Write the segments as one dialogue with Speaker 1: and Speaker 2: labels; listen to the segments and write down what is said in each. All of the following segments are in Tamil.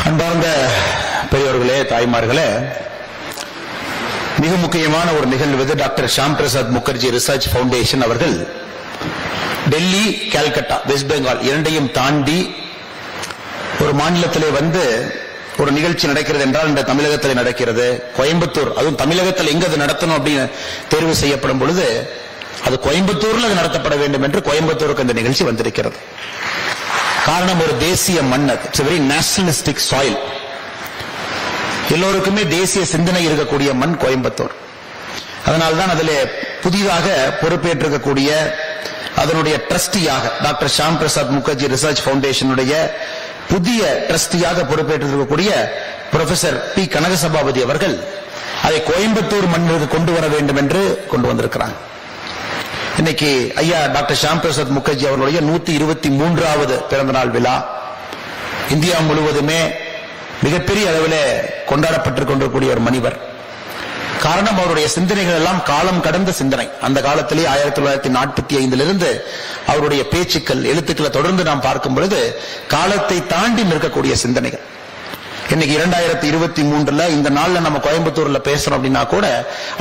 Speaker 1: அன்பார்ந்த பெரியோர்களே, தாய்மார்களே, மிக முக்கியமான ஒரு நிகழ்வு. Doctor Shyama Prasad Mukherjee research foundation அவர்கள் டெல்லி, கல்கத்தா, வெஸ்ட் பெங்கால் இரண்டையும் தாண்டி ஒரு மாநிலத்திலே வந்து ஒரு நிகழ்ச்சி நடக்கிறது என்றால் இந்த தமிழகத்தில் நடக்கிறது. கோயம்புத்தூர், அதுவும் தமிழகத்தில் எங்க அது நடத்தணும் அப்படின்னு தேர்வு செய்யப்படும் பொழுது அது கோயம்புத்தூர்ல அது நடத்தப்பட வேண்டும் என்று கோயம்புத்தூருக்கு அந்த நிகழ்ச்சி வந்திருக்கிறது. காரணம், ஒரு தேசிய மண். It's very nationalistic soil. எல்லோருக்குமே தேசிய சிந்தனை இருக்கக்கூடிய மண் கோயம்புத்தூர். அதனால்தான் அதில் புதிதாக பொறுப்பேற்றிருக்கக்கூடிய அதனுடைய ட்ரஸ்டியாக டாக்டர் ஷாம் பிரசாத் முகர்ஜி ரிசர்ச் ஃபவுண்டேஷனுடைய புதிய ட்ரஸ்டியாக பொறுப்பேற்றிருக்கக்கூடிய புரொஃபசர் பி கனகசபாபதி அவர்கள் அதை கோயம்புத்தூர் மண்ணிற்கு கொண்டு வர வேண்டும் என்று கொண்டு வந்திருக்கிறாங்க. இன்னைக்கு ஐயா டாக்டர் ஷாம் பிரசாத் முகர்ஜி அவர்களுடைய 123வது பிறந்தநாள் விழா இந்தியா முழுவதுமே மிகப்பெரிய அளவில் கொண்டாடப்பட்டுக் கொண்டிருக்கூடிய ஒரு மனிதர். காரணம், அவருடைய சிந்தனைகள் எல்லாம் காலம் கடந்த சிந்தனை. அந்த காலத்திலே 1945 அவருடைய பேச்சுக்கள், எழுத்துக்களை தொடர்ந்து நாம் பார்க்கும் பொழுது காலத்தை தாண்டி நிற்கக்கூடிய சிந்தனைகள். இன்னைக்கு 2023 இந்த நாள்ல நம்ம கோயம்புத்தூர்ல பேசுறோம் அப்படின்னா கூட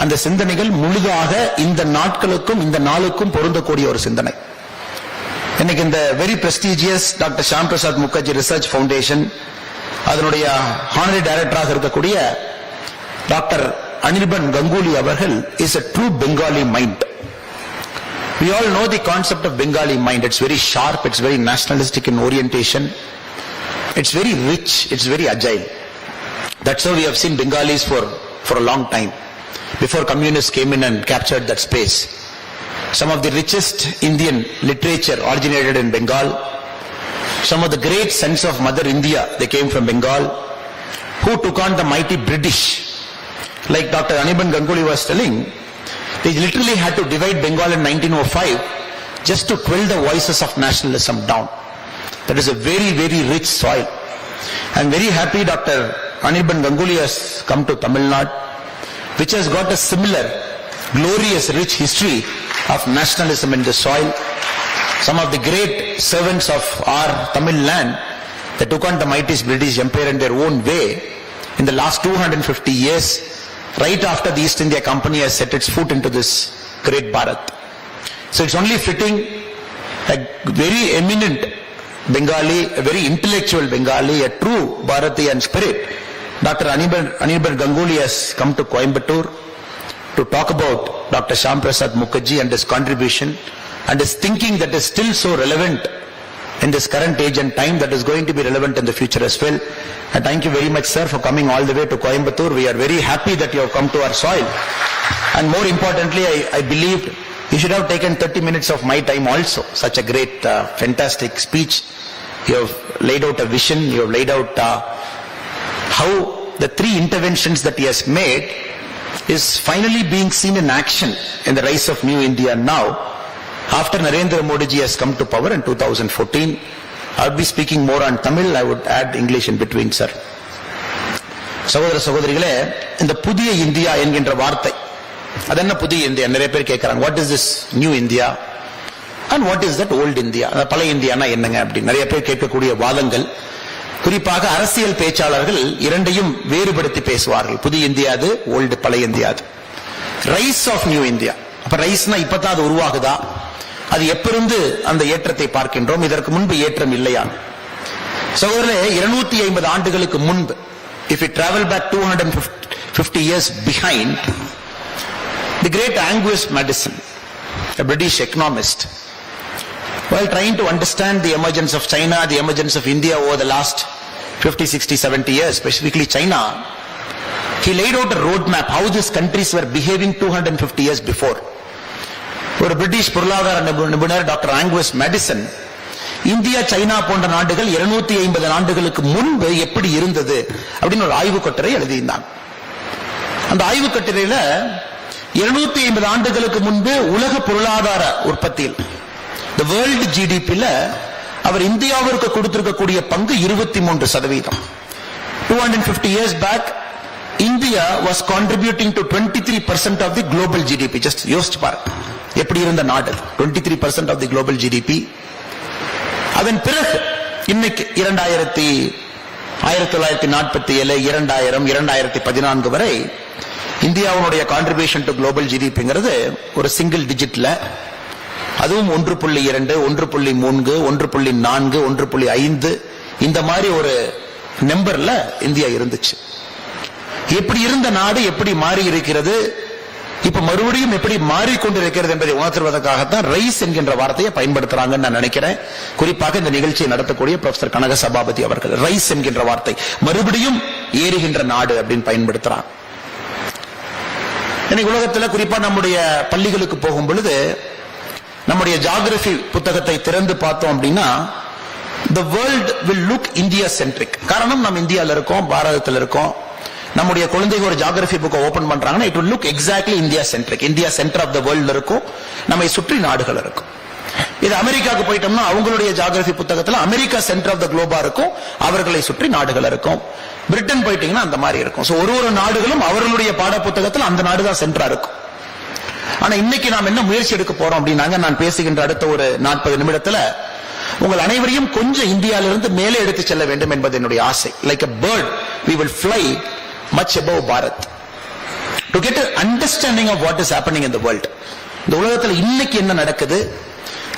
Speaker 1: அந்த சிந்தனைகள் முழுதாக இந்த நாட்களுக்கும் இந்த நாளுக்கும் பொருந்தக்கூடிய ஒரு சிந்தனை. இன்னைக்கு இந்த very prestigious doctor Shyama Prasad Mukherjee research foundation அதனுடைய ஹானரி டைரக்டராக இருக்கக்கூடிய டாக்டர் அனிர்பன் கங்குலி அவர்கள் is a true Bengali mind. We all know the concept of Bengali mind. It's very sharp, it's very nationalistic in orientation. It's very rich, it's very agile. That's how we have seen Bengalis for a long time. Before communists came in and captured that space. Some of the richest Indian literature originated in Bengal. Some of the great sons of Mother India, they came from Bengal. Who took on the mighty British? Like Dr. Anirban Ganguly was telling, they literally had to divide Bengal in 1905 just to quell the voices of nationalism down. That is a very, very rich soil. I am very happy Dr. Anirban Ganguly has come to Tamil Nadu, which has got a similar glorious, rich history of nationalism in the soil. Some of the great servants of our Tamil land, they took on the mighty British Empire in their own way in the last 250 years, right after the East India Company has set its foot into this great Bharat. So it's only fitting a very eminent Bengali, a very intellectual Bengali, a true Bharatian spirit, Dr. Anirban Ganguly has come to Coimbatore to talk about Dr. Sham Prasad Mukherjee and his contribution and his thinking that is still so relevant in this current age and time, that is going to be relevant in the future as well. And thank you very much, sir, for coming all the way to Coimbatore. We are very happy that you have come to our soil. And more importantly, I believed you should have taken 30 minutes of my time also. Such a great, fantastic speech. You have laid out a vision. You have laid out how the 3 interventions that he has made is finally being seen in action in the rise of New India now. After Narendra Modi ji has come to power in 2014, I will be speaking more on Tamil. I would add English in between, sir. சகோதர சகோதரிகளே, இந்த புதிய இந்தியா என்கின்ற வார்த்தை, அது என்ன புதிய இந்தியா? நிறைய பேர் கேட்கிறாங்க, what is this new India and what is that old India? பழைய இந்தியானா என்னங்க அப்படி நிறைய பேர் கேட்கக்கூடிய வாதங்கள். குறிப்பாக அரசியல் பேச்சாளர்கள் இரண்டையும் வேறுபடுத்தி பேசுவார்கள். புதிய இந்தியா அது, ஓல்டு பழைய இந்தியா அது. Rise of new India. அப்ப ரைஸ்னா இப்பதான் அது உருவாகுதா? அது எப்பிருந்து அந்த ஏற்றத்தை பார்க்கின்றோம்? இதற்கு முன்பு ஏற்றம் இல்லையா? சகோதரர்களே, 250 ஆண்டுகளுக்கு முன்பு, if we travel back 250 years behind, the great Angus Madison, a British economist, while trying to understand the emergence of China, the emergence of India over the last 50, 60, 70 years, specifically China, he laid out a roadmap how these countries were behaving 250 years before. ஒரு பிரிட்டிஷ் பொருளாதார நிபுணர் doctor Angus Maddison India, China போன்ற நாடுகள் 250 ஆண்டுகளுக்கு முன்பு எப்படி இருந்தது அப்படின்னு ஒரு ஆய்வு கட்டுரை எழுதியிருந்தாங்க. அந்த ஆய்வு கட்டுரையில 250 ஆண்டுகளுக்கு முன்பு உலக பொருளாதார உற்பத்தியில், the world GDP-ல அவர் இந்தியாவிற்கு கொடுத்திருக்கக்கூடிய பங்கு 23%. 250 years back, India was contributing to 23% of the global GDP. Just யோசிச்சு பாருங்க எப்படி இருந்த நாடு. 23% of the global GDP. அதன் பிறகு இன்னைக்கு 1947, 2000, 2014 வரை இந்தியாவுடைய கான்ட்ரிபியூஷன் டு குளோபல் ஜிடிபிங்கிறது ஒரு சிங்கிள் டிஜிட்ல, அதுவும் 1.2, 1.3, 1.4, 1.5 இந்த மாதிரி ஒரு நம்பர்ல இந்தியா இருந்துச்சு. எப்படி இருந்த நாடு எப்படி மாறி இருக்கிறது, இப்ப மறுபடியும் எப்படி மாறிக்கொண்டிருக்கிறது என்பதை உணர்த்துவதற்காகத்தான் ரைஸ் என்கின்ற வார்த்தையை பயன்படுத்துறாங்கன்னு நான் நினைக்கிறேன். குறிப்பாக இந்த நிகழ்ச்சியை நடத்தக்கூடிய ப்ரொஃபசர் கனக சபாபதி அவர்கள் ரைஸ் என்கின்ற வார்த்தை மறுபடியும் ஏறுகின்ற நாடு அப்படின்னு பயன்படுத்துறாங்க. இன்னைக்கு உலகத்துல குறிப்பா நம்முடைய பள்ளிகளுக்கு போகும் பொழுது நம்முடைய ஜியோகிராபி புத்தகத்தை திறந்து பார்த்தோம் அப்படின்னா the world will look India centric. காரணம் நம்ம இந்தியால இருக்கோம், பாரதத்தில் இருக்கோம். நம்முடைய குழந்தைகள் ஒரு ஜியோகிராபி புக்கை ஓபன் பண்றாங்கன்னா it will look exactly India centric. India centre of the world இருக்கும், நம்மை சுற்றி நாடுகள் இருக்கும். இது அமெரிக்காவுக்கு போயிட்டோம்னா அவங்களுடைய ஜியோகிராபி புத்தகத்துல அமெரிக்கா சென்டர் ஆஃப் த குளோபா இருக்கும், அவர்களை சுற்றி நாடுகள் இருக்கும். பிரிட்டன் போயிட்டீங்கன்னா அந்த மாதிரி இருக்கும். ஒரு நாடுகளும் அவர்களுடைய பாட புத்தகத்தில் அந்த நாடு தான் சென்டரா இருக்கும். ஆனா இன்னைக்கு நாம் என்ன முயற்சி எடுக்க போறோம் அப்படின்னாங்க, நான் பேசுகின்ற அடுத்த ஒரு 40 நிமிடத்துல உங்கள் அனைவரையும் கொஞ்சம் இந்தியாவிலிருந்து மேலே எடுத்து செல்ல வேண்டும் என்பது என்னுடைய ஆசை. Like a bird we will fly much above Bharat to get an understanding of what is happening in the world. இந்த உலகத்தில் இன்னைக்கு என்ன நடக்குது,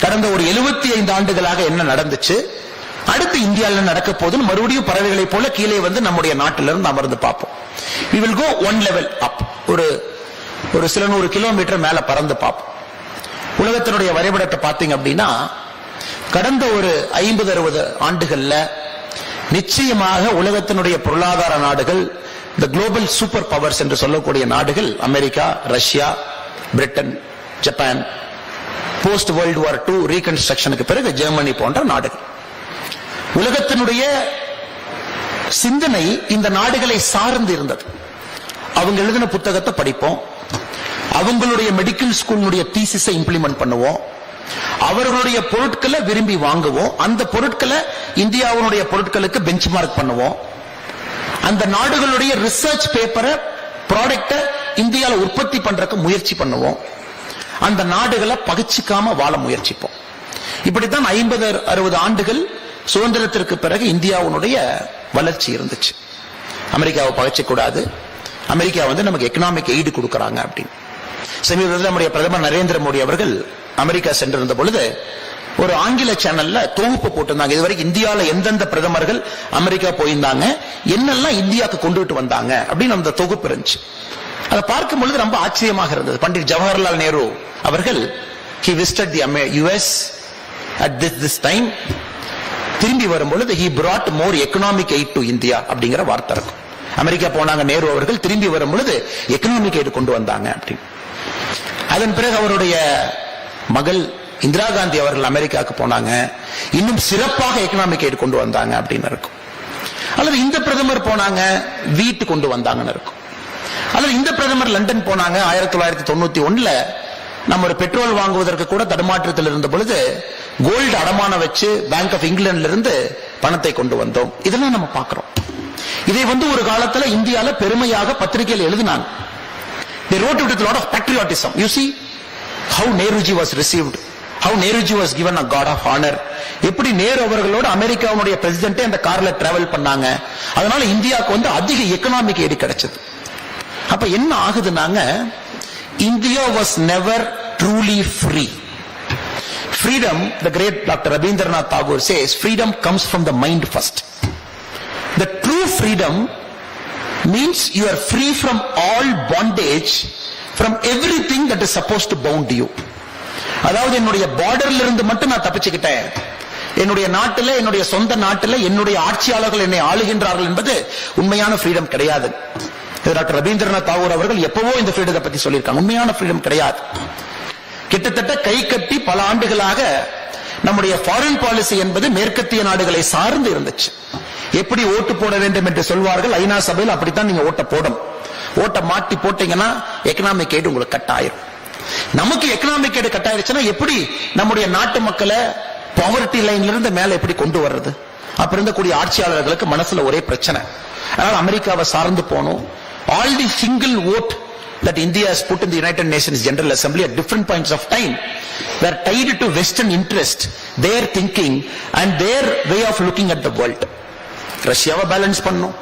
Speaker 1: கடந்த ஒரு 75 ஆண்டுகளாக என்ன நடந்துச்சு, அடுத்து இந்தியாவில் நடக்க போதுன்னு மறுபடியும் பறவைகளை போல கீழே வந்து நம்முடைய நாட்டிலிருந்து அமர்ந்து பார்ப்போம். we will go one level up. ஒரு சில 100 கிலோமீட்டர் மேல பறந்து பார்ப்போம். உலகத்தினுடைய வரைபடத்தை பார்த்தீங்க அப்படின்னா கடந்த ஒரு 50-60 ஆண்டுகள்ல நிச்சயமாக உலகத்தினுடைய பொருளாதார நாடுகள், the global super powers என்று சொல்லக்கூடிய நாடுகள் America, Russia, Britain, Japan, post world war 2 ரீகன்ஸ்ட்ரக்ஷனுக்கு பிறகு ஜெர்மனி போன்ற நாடுகள். உலகத்தினுடைய சிந்தனை இந்த நாடுகளை சார்ந்து இருந்தது. அவங்க எழுதின புத்தகத்தை படிப்போம், அவங்களுடைய மெடிக்கல் ஸ்கூலுடைய தீசிஸை இம்ப்ளிமெண்ட் பண்ணுவோம், அவர்களுடைய பொருட்களை விரும்பி வாங்குவோம், அந்த பொருட்களை இந்தியாவுடைய பொருட்களுக்கு பெஞ்ச்மார்க் பண்ணுவோம், அந்த நாடுகளுடைய ரிசர்ச் பேப்பரை ப்ராடக்டை இந்தியாவில் உற்பத்தி பண்றதுக்கு முயற்சி பண்ணுவோம், அந்த நாடுகளை பகிச்சிக்காம வாழ முயற்சிப்போம். இப்படித்தான் 50-60 ஆண்டுகள் சுதந்திரத்திற்கு பிறகு இந்தியாவுடைய வளர்ச்சி இருந்துச்சு. அமெரிக்காவை பகிச்சக்கூடாது, அமெரிக்கா வந்து நமக்கு எக்கனாமிக் எய்டு கொடுக்கறாங்க அப்படின்னு. சமீபத்தில் நம்முடைய பிரதமர் நரேந்திர மோடி அவர்கள் அமெரிக்கா சென்றிருந்த பொழுது ஒரு ஆங்கில சேனல்ல தொகுப்பு போட்டிருந்தாங்க. இதுவரைக்கும் இந்தியாவில் எந்தெந்த பிரதமர்கள் அமெரிக்கா போயிருந்தாங்க, என்னெல்லாம் இந்தியாவுக்கு கொண்டுட்டு வந்தாங்க அப்படின்னு அந்த தொகுப்பு இருந்துச்சு. அதை பார்க்கும் பொழுது ரொம்ப ஆச்சரியமாக இருந்தது. பண்டிட் ஜவஹர்லால் நேரு அவர்கள் he visited the US at this time. திரும்பி வரும் பொழுது he brought more economic aid to India அப்படிங்கிற வார்த்தை இருக்கும். அமெரிக்கா போனாங்க நேரு அவர்கள், திரும்பி வரும் பொழுது எக்கனாமிக் எய்டு கொண்டு வந்தாங்க அப்படின்னு. அதன் பிறகு அவருடைய மகள் இந்திரா காந்தி அவர்கள் அமெரிக்காவுக்கு போனாங்க, இன்னும் சிறப்பாக எக்கனாமிக் எய்டு கொண்டு வந்தாங்க அப்படின்னு இருக்கும். அல்லது இந்த பிரதமர் போனாங்க, வீட்டு கொண்டு வந்தாங்கன்னு இருக்கும். அல்லது இந்த பிரதமர் லண்டன் போனாங்க, 1991 நம்ம ஒரு பெட்ரோல் வாங்குவதற்கு கூட தடுமாற்றத்தில் இருந்த பொழுது கோல்டு அடமான வச்சு பேங்க் ஆஃப் இங்கிலாந்துல இருந்து பணத்தை கொண்டு வந்தோம். இதெல்லாம் நம்ம பார்க்கிறோம். இதை வந்து ஒரு காலத்துல இந்தியால பெருமையாக பத்திரிகையில் எழுதினாங்க. They wrote it with a lot of patriotism. You see how Nehruji was received, how Nehruji was given a god of honor. எப்படி நேரு அவர்களோட அமெரிக்காவுடைய பிரசிடென்ட் அந்த கார்ல டிராவல் பண்ணாங்க, அதனால இந்தியாவுக்கு வந்து அதிக எக்கனாமிக் எய்டு கிடைச்சது. அப்ப என்ன ஆகுதுன்னாங்க, India was never truly free. Freedom, the great Dr. Rabindranath Tagore says, freedom comes from the mind first. The true freedom means you are free from all bondage, from everything that is supposed to bound you. அதாவது என்னுடைய பார்டர்ல இருந்து மட்டும் நான் தப்பிச்சுக்கிட்டேன், என்னுடைய நாட்டில், என்னுடைய சொந்த நாட்டில் என்னுடைய ஆட்சியாளர்கள் என்னை ஆளுகின்றார்கள் என்பது உண்மையான ஃப்ரீடம் கிடையாது. டாக்டர் ரவீந்திரநாத் தாகூர் அவர்கள் எப்பவோ இந்த ஃப்ரீடத்தை பத்தி சொல்லியிருக்காங்க. உண்மையான ஃப்ரீடம் கிடையாது. கிட்டத்தட்ட கை கட்டி பல ஆண்டுகளாக நம்முடைய ஃபாரின் பாலிசி என்பது மேற்கத்திய நாடுகளை சார்ந்து இருந்துச்சு. எப்படி ஓட்டு போட வேண்டும் என்று சொல்வார்கள் ஐநா சபையில், அப்படித்தான் நீங்க ஓட்ட போடும். ஓட்ட மாட்டி போட்டீங்கன்னா எக்கனாமிக் எய்டு உங்களுக்கு கட்டாயிரும். நமக்கு எக்கனாமிக் எய்டு கட்டாயிருச்சுன்னா எப்படி நம்முடைய நாட்டு மக்களை பாவர்ட்டி லைன்ல இருந்து மேல எப்படி கொண்டு வர்றது? அப்ப இருந்தக்கூடிய ஆட்சியாளர்களுக்கு மனசுல ஒரே பிரச்சனை. அதனால அமெரிக்காவை சார்ந்து போனோம். All the single vote that India has put in the United Nations General Assembly at different points of time were tied to Western interest, their thinking and their way of looking at the world. ரஷ்யாவை பேலன்ஸ் பண்ணும்.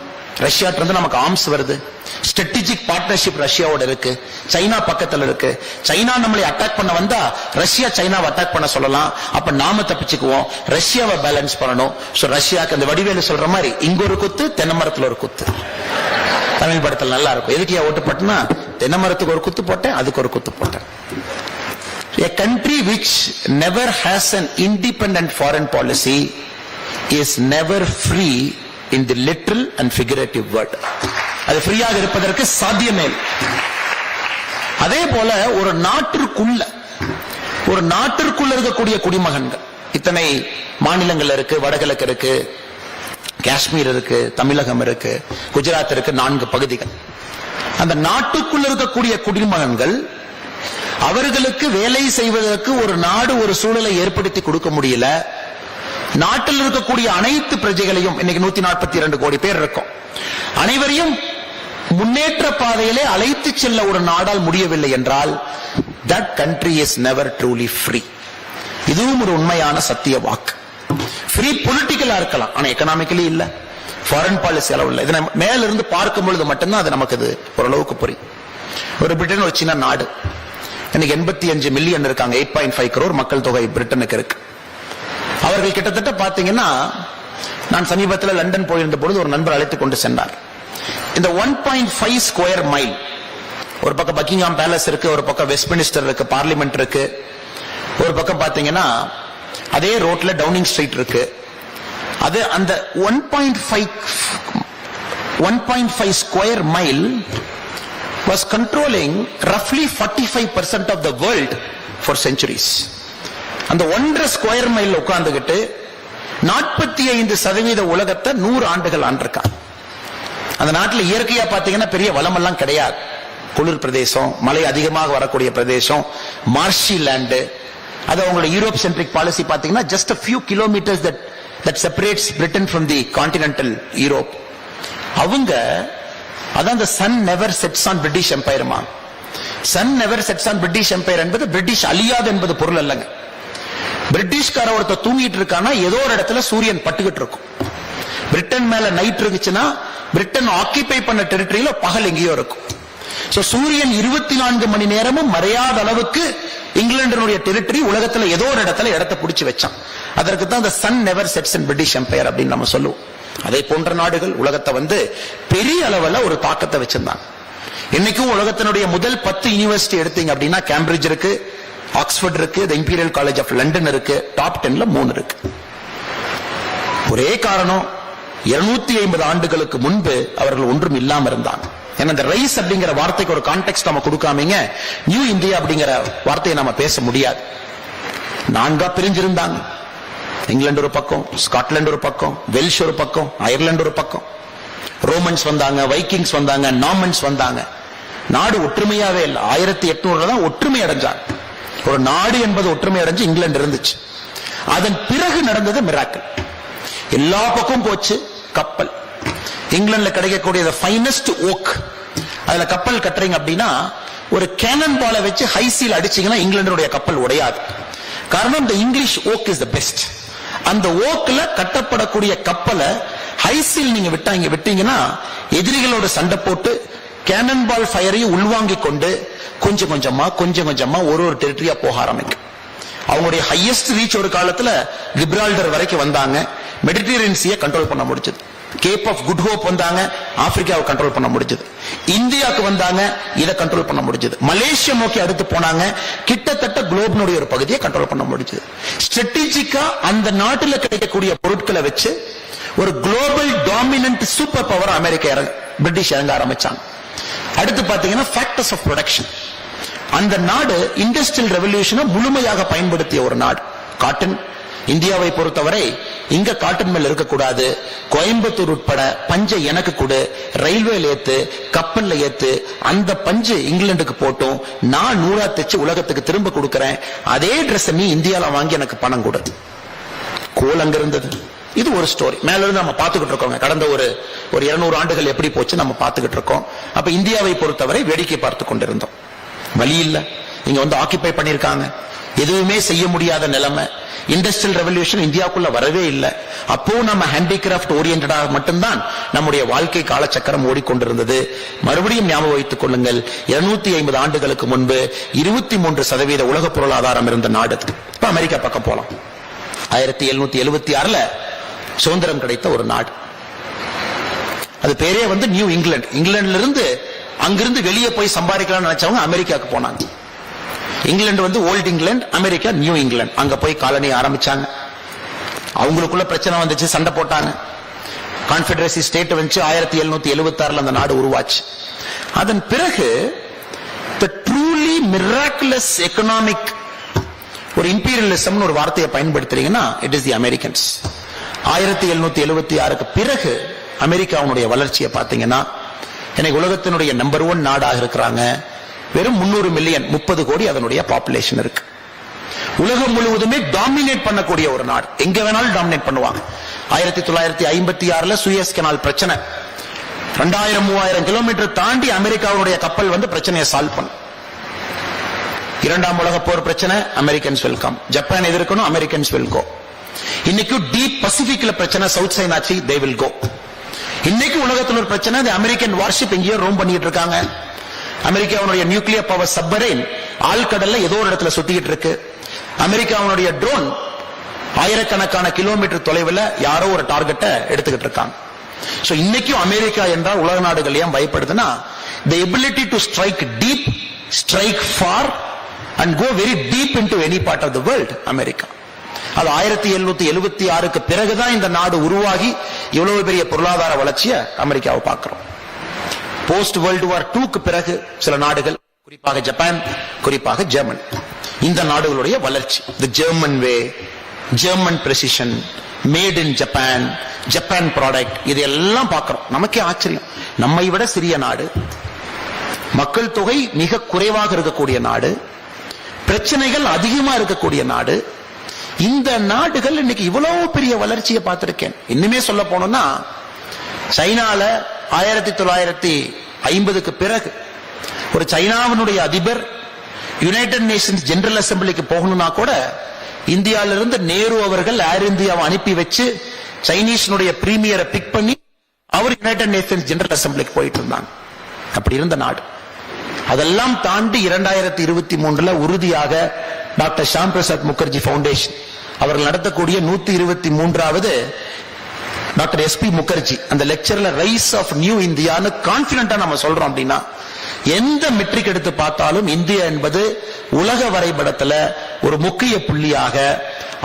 Speaker 1: ரஷ்யாட்ட இருந்து நமக்கு ஆர்ம்ஸ் வருது. ஸ்ட்ராட்டஜிக் பார்ட்னர்ஷிப் ரஷ்யாவோட இருக்கு. சைனா பக்கத்துல இருக்கு. சைனா நம்மளை அட்டாக் பண்ண வந்தா ரஷ்யா சைனாவை அட்டாக் பண்ண சொல்லலாம். அப்ப நாம தப்பிச்சுக்குவோம். ரஷ்யாவை பேலன்ஸ் பண்ணணும். சோ ரஷ்யாக்கு அந்த வடிவேலு சொல்ற மாதிரி இங்க ஒரு குத்து, தென்னை மரத்துல ஒரு குத்து. தமிழ் படத்துல நல்லா இருக்கும். எதுக்கு ஓட்டு போட்டேன்னா, தென்னை மரத்துக்கு ஒரு குத்து போட்டேன், அதுக்கு ஒரு குத்து போட்டேன். A country which never has an independent foreign policy is never free in the literal and figurative word. அது ஃப்ரீயாக இருப்பதற்கு சாத்தியமே இல்லை. அதே போல ஒரு நாட்டிற்குள்ள இருக்கக்கூடிய குடிமகன்கள் இத்தனை மாநிலங்கள் இருக்கு. வடகிழக்கு இருக்கு, காஷ்மீர் இருக்கு, தமிழகம் இருக்கு, குஜராத் இருக்கு, 4 பகுதிகள். அந்த நாட்டுக்குள்ள இருக்கக்கூடிய குடிமகன்கள் அவர்களுக்கு வேலை செய்வதற்கு ஒரு நாடு ஒரு சூழலை ஏற்படுத்தி கொடுக்க முடியல. நாட்டில் இருக்கக்கூடிய அனைத்து பிரஜைகளையும், இன்னைக்கு 142 கோடி பேர் இருக்கும், அனைவரையும் முன்னேற்ற பாதையிலே அழைத்து செல்ல ஒரு நாடால் முடியவில்லை என்றால் that country is never truly free. இதுவும் ஒரு உண்மையான சத்திய வாக்கு. ஃப்ரீ பொலிட்டிக்கலா இருக்கலாம், ஆனா எக்கனாமிக்கலி இல்ல, ஃபாரின் பாலிசி அளவு இல்லை. இதை மேல இருந்து பார்க்கும் பொழுது மட்டும்தான் அது நமக்கு இது ஓரளவுக்கு புரியும். ஒரு பிரிட்டன் ஒரு சின்ன நாடு, இன்னைக்கு 85 மில்லியன் இருக்காங்க. 8.5 crore மக்கள் தொகை பிரிட்டனுக்கு இருக்கு. அவர்கள் கிட்டத்தட்ட பாத்தீங்கன்னா, நான் சமீபத்தில் லண்டன் போயிருந்த பொழுது ஒரு நண்பர் அழைத்துக் கொண்டு சென்றார். இந்த 1.5 ஸ்கொயர் மைல், ஒரு பக்கம் பக்கிங்ஹாம் பேலஸ் இருக்கு, ஒரு பக்கம் வெஸ்ட்மினிஸ்டர் இருக்கு, பார்லிமெண்ட் இருக்கு, ஒரு பக்கம் பாத்தீங்கன்னா அதே ரோட்ல டவுனிங் ஸ்ட்ரீட் இருக்கு. அது அந்த 1.5 square mile was controlling roughly 45% of the world for centuries. அந்த 1.5 ஸ்கொயர் மைல் உட்கார்ந்துகிட்டு 45% உலகத்தை 100 ஆண்டுகள் ஆண்டிருக்காங்க. அந்த நாட்டில் இயற்கையா பாத்தீங்கன்னா பெரிய வளம் எல்லாம் கிடையாது. குளிர் பிரதேசம், மழை அதிகமாக வரக்கூடிய பிரதேசம், மார்ஷி லேண்ட். அது அவங்களோட யூரோப் சென்ட்ரிக் பாலிசி பாத்தீங்கன்னா just a few kilometers that separates Britain from the continental Europe. அவங்க அதான் the sun never sets on British Empire. sun never sets on British Empire என்பது பிரிட்டிஷ் அழியாது என்பது பொருள் அல்லங்க. பிரிட்டிஷ்கார ஒருத்த தூங்கிட்டு இருக்கானா ஏதோ ஒரு இடத்துல சூரியன் பட்டுக்கிட்டு இருக்கும். பிரிட்டன் மேல நைட் இருக்குச்சுன்னா பிரிட்டன் ஆக்கிபை பண்ண டெரிட்டரியில பகல் எங்கேயோ இருக்கும். சோ சூரியன் 24 மணி நேரமும் மறையாத அளவுக்கு இங்கிலாந்தினுடைய டெரிட்டரி உலகத்துல ஏதோ ஒரு இடத்துல இடத்தை பிடிச்சு வச்சான். அதற்கு தான் the sun never sets in British Empire அப்படின்னு நம்ம சொல்லுவோம். அதே போன்ற நாடுகள் உலகத்தை பெரிய அளவுல ஒரு தாக்கத்தை வச்சிருந்தாங்க. இன்னைக்கும் உலகத்தினுடைய முதல் 10 யூனிவர்சிட்டி எடுத்தீங்க அப்படின்னா கேம்பிரிட்ஜ் இருக்கு, ஆக்ஸ்போர்ட் இருக்கு, இம்பீரியல் காலேஜ் ஆஃப் லண்டன் இருக்கு, டாப் 10ல 3 இருக்கு. ஒரே காரணம், 250 ஆண்டுகளுக்கு முன்பு அவர்கள் ஒன்றும் இல்லாம இருந்தாங்க. ஏன்னா இந்த ரைஸ் அப்படிங்கிற வார்த்தைக்கு ஒரு கான்டெக்ஸ்ட் நம்ம கொடுக்காமீங்க நியூ இந்தியா அப்படிங்கிற வார்த்தையை நம்ம பேச முடியாது. 4 பிரிஞ்சிருந்தாங்க. இங்கிலாந்து ஒரு பக்கம், ஸ்காட்லாந்து ஒரு பக்கம், வெல்ஷ் ஒரு பக்கம், அயர்லாந்து ஒரு பக்கம். ரோமன்ஸ் வந்தாங்க, வைக்கிங்ஸ் வந்தாங்க, நார்மன்ஸ் வந்தாங்க. நாடு ஒற்றுமையாவே இல்லை. 1800 தான் ஒற்றுமை அடைஞ்சாங்க. ஒரு நாடு என்பது ஒற்றுமை அடைஞ்சு இங்கிலாந்து இருந்துச்சு. அதன் பிறகு நடந்தது மிராக்கிள். எல்லா பக்கம் போச்சு கப்பல். இங்கிலாந்துல கிடைக்கக்கூடிய ஃபைனஸ்ட் ஓக், அதுல கப்பல் கட்டுறீங்க அப்படின்னா ஒரு கேனன் பாலை வச்சு ஹை சீல் அடிச்சீங்கன்னா இங்கிலாந்துடைய கப்பல் உடையாது. காரணம், இந்த English okay is the best. அந்த ஓக்ல கட்டப்படக்கூடிய கப்பலை ஹை சீல் நீங்க விட்டீங்கன்னா எதிரிகளோட சண்டை போட்டு கேனன் பால் ஃபயரையும் உள்வாங்கிக் கொண்டு கொஞ்சம் கொஞ்சமா ஒரு டெரிட்டரியா போக ஆரம்பிக்கும். அவங்களுடைய ஹையஸ்ட் ரீச் ஒரு காலத்துல கிப்ரால்டர் வரைக்கும் வந்தாங்க. மெடிட்டரேனியன் சீயை கண்ட்ரோல் பண்ண முடிஞ்சது. கேப் ஆஃப் குட் ஹோப் வந்தாங்க, ஆப்பிரிக்காவை கண்ட்ரோல் பண்ண முடிஞ்சது. இந்தியாவுக்கு வந்தாங்க, இதை கண்ட்ரோல் பண்ண முடிஞ்சது. மலேசியா நோக்கி அடுத்து போனாங்க, கிட்டத்தட்ட குளோபினுடைய ஒரு பகுதியை கண்ட்ரோல் பண்ண முடிஞ்சது. ஸ்ட்ராட்டஜிக்கா அந்த நாட்டில் கிடைக்கக்கூடிய பொருட்களை வச்சு ஒரு global dominant super power British இறங்க ஆரம்பிச்சாங்க. அடுத்து பாத்தீங்கன்னா ஃபேக்டர்ஸ் ஆஃப் ப்ரொடக்ஷன். அந்த நாடு இண்டஸ்ட்ரியல் ரெவல்யூஷனை முழுமையாக பயன்படுத்திய ஒரு நாடு. காட்டன், இந்தியாவை பொறுத்தவரை இங்க காட்டன் மில் இருக்கக்கூடாது, கோயம்புத்தூர் உட்பட பஞ்சை எனக்கு கொடு, ரயில்வேல ஏத்து, கப்பல்ல ஏத்து, அந்த பஞ்சு இங்கிலாந்துக்கு போட்டும், நான் 100 தைச்சு உலகத்துக்கு திரும்ப கொடுக்கறேன், அதே டிரெஸ் நீ இந்தியால வாங்கி எனக்கு பணம் கொடு. கோல் அங்க இருந்தது. இது ஒரு ஸ்டோரி. மேல இருந்து நம்ம பாத்துக்கிட்டு இருக்கோம். கடந்த ஒரு 200 ஆண்டுகள் எப்படி போச்சு நம்ம பாத்துக்கிட்டு இருக்கோம். அப்ப இந்தியாவை பொறுத்தவரை வேடிக்கை பார்த்து கொண்டிருந்தோம். வழி இல்ல, இங்க ஆக்கிபை பண்ணிருக்காங்க, எதுவுமே செய்ய முடியாத நிலைமை. இண்டஸ்ட்ரியல் ரெவல்யூஷன் இந்தியாவுக்குள்ள வரவே இல்லை. அப்போ நம்ம ஹேண்டிகிராஃப்ட் ஓரியன்டா மட்டும்தான் நம்முடைய வாழ்க்கை காலச்சக்கரம் ஓடிக்கொண்டிருந்தது. மறுபடியும் ஞாபகம் வைத்துக் கொள்ளுங்கள், 250 ஆண்டுகளுக்கு முன்பு 23% உலக பொருளாதாரம் இருந்த நாடு. இப்ப அமெரிக்கா பக்கம் போலாம். 1776 சுதந்திரம் கிடைத்த ஒரு நாடு. அது பேரே வந்து நியூ இங்கிலாந்து. இங்கிலாந்துல இருந்து அங்கிருந்து வெளியே போய் சம்பாதிக்கலாம்னு நினைச்சவங்க அமெரிக்காவுக்கு போனாங்க. இங்கிலாந்து வந்து old England, America new England. அங்க போய் காலனி ஆரம்பிச்சாங்க. அவங்களுக்குள்ள பிரச்சனை வந்துச்சு, சண்டை போட்டாங்க. கான்ஃபெடரசி ஸ்டேட் வந்து 1776 அந்த நாடு உருவாச்சு. அதன் பிறகு the truly miraculous economic ஒரு இம்பீரியலிசம் ஒரு வார்த்தையை பயன்படுத்துறீங்கன்னா இட் இஸ் தி அமெரிக்கன்ஸ். 1776 பிறகு அமெரிக்காவுடைய வளர்ச்சியை பார்த்தீங்கன்னா இன்னைக்கு உலகத்தினுடைய நம்பர் 1 நாடாக இருக்கிறாங்க. வெறும் 300 மில்லியன், 30 கோடி அதனுடைய பாப்புலேஷன் இருக்கு. உலகம் முழுவதுமே டாமினேட் பண்ணக்கூடிய ஒரு நாடு. எங்க வேணாலும் டாமினேட் பண்ணுவாங்க. 1956 சுயஸ் கெனால் பிரச்சனை 2000-3000 கிலோமீட்டர் தாண்டி அமெரிக்காவுடைய கப்பல் வந்து பிரச்சனையை சால்வ் பண்ணும். 2ஆம் உலக போர் பிரச்சனை, அமெரிக்கன்ஸ் வெல்கம். ஜப்பான் எதிர்க்கணும், அமெரிக்கன்ஸ் வில் கோ. இன்னைக்கு டீப் பசிபிக்ல பிரச்சனை, South China Sea they will go. இன்னைக்கு உலகத்தில் ஒரு பிரச்சனை, அமெரிக்கன் வார்ஷிப் எங்கேயோ ரோம் பண்ணிட்டு இருக்காங்க. அமெரிக்காவுடைய நியூக்ளியர் பவர் சப்மரைன் ஆழ்கடல்ல ஏதோ ஒரு இடத்துல சுத்திக்கிட்டு இருக்கு. அமெரிக்காவுடைய ட்ரோன் ஆயிரக்கணக்கான கிலோமீட்டர் தொலைவில் யாரோ ஒரு டார்கெட்டை எடுத்துக்கிட்டு இருக்காங்க. சோ இன்னைக்கும் அமெரிக்கா என்றால் உலக நாடுகள் ஏன் பயப்படுதுன்னா, the ability to strike deep, strike far and go very deep into any part of the world, America. அது 1776 பிறகுதான் இந்த நாடு உருவாகி இவ்வளவு பெரிய பொருளாதார வளர்ச்சியை அமெரிக்காவை பார்க்கிறோம். போஸ்ட் வேர்ல்டு வார் 2க்கு பிறகு சில நாடுகள், குறிப்பாக ஜப்பான், குறிப்பாக ஜெர்மன், இந்த நாடுகளுடைய வளர்ச்சி, the German way, German precision, made in Japan, Japan product, இதெல்லாம் பார்க்கிறோம். நமக்கே ஆச்சரியம். நம்மை விட சிறிய நாடு, மக்கள் தொகை மிக குறைவாக இருக்கக்கூடிய நாடு, பிரச்சனைகள் அதிகமா இருக்கக்கூடிய நாடு. இந்த நாடுகள் இன்னைக்கு இவ்வளவு பெரிய வளர்ச்சியை பார்த்திருக்கேன். இன்னுமே சொல்ல போனோம்னா, சைனால 1950க்கு பிறகு ஒரு சைனாவினுடைய அதிபர் யுனைடெட் நேஷன்ஸ் ஜெனரல் அசெம்பிளிக்கு போகணும்னா கூட இந்தியாவிலிருந்து நேரு அவர்கள் ஏர் இந்தியாவை அனுப்பி வச்சு சைனீஸ்னுடைய பிரீமியரை பிக் பண்ணி அவர் யுனைடெட் நேஷன்ஸ் ஜெனரல் அசெம்பிளிக்கு போயிட்டு இருந்தாங்க. அப்படி இருந்த நாடு. அதெல்லாம் தாண்டி 2023 உறுதியாக டாக்டர் ஷாம் பிரசாத் முகர்ஜி பவுண்டேஷன் அவர்கள் நடத்தக்கூடிய 123வது டாக்டர் எஸ்பி முகர்ஜி அந்த லெக்சர்ல ரைஸ் ஆஃப் நியூ இந்தியான்னு கான்பிடென்டா நம்ம சொல்றோம். அப்படின்னா எந்த மெட்ரிக் எடுத்து பார்த்தாலும் இந்தியா என்பது உலக வரைபடத்துல ஒரு முக்கிய புள்ளியாக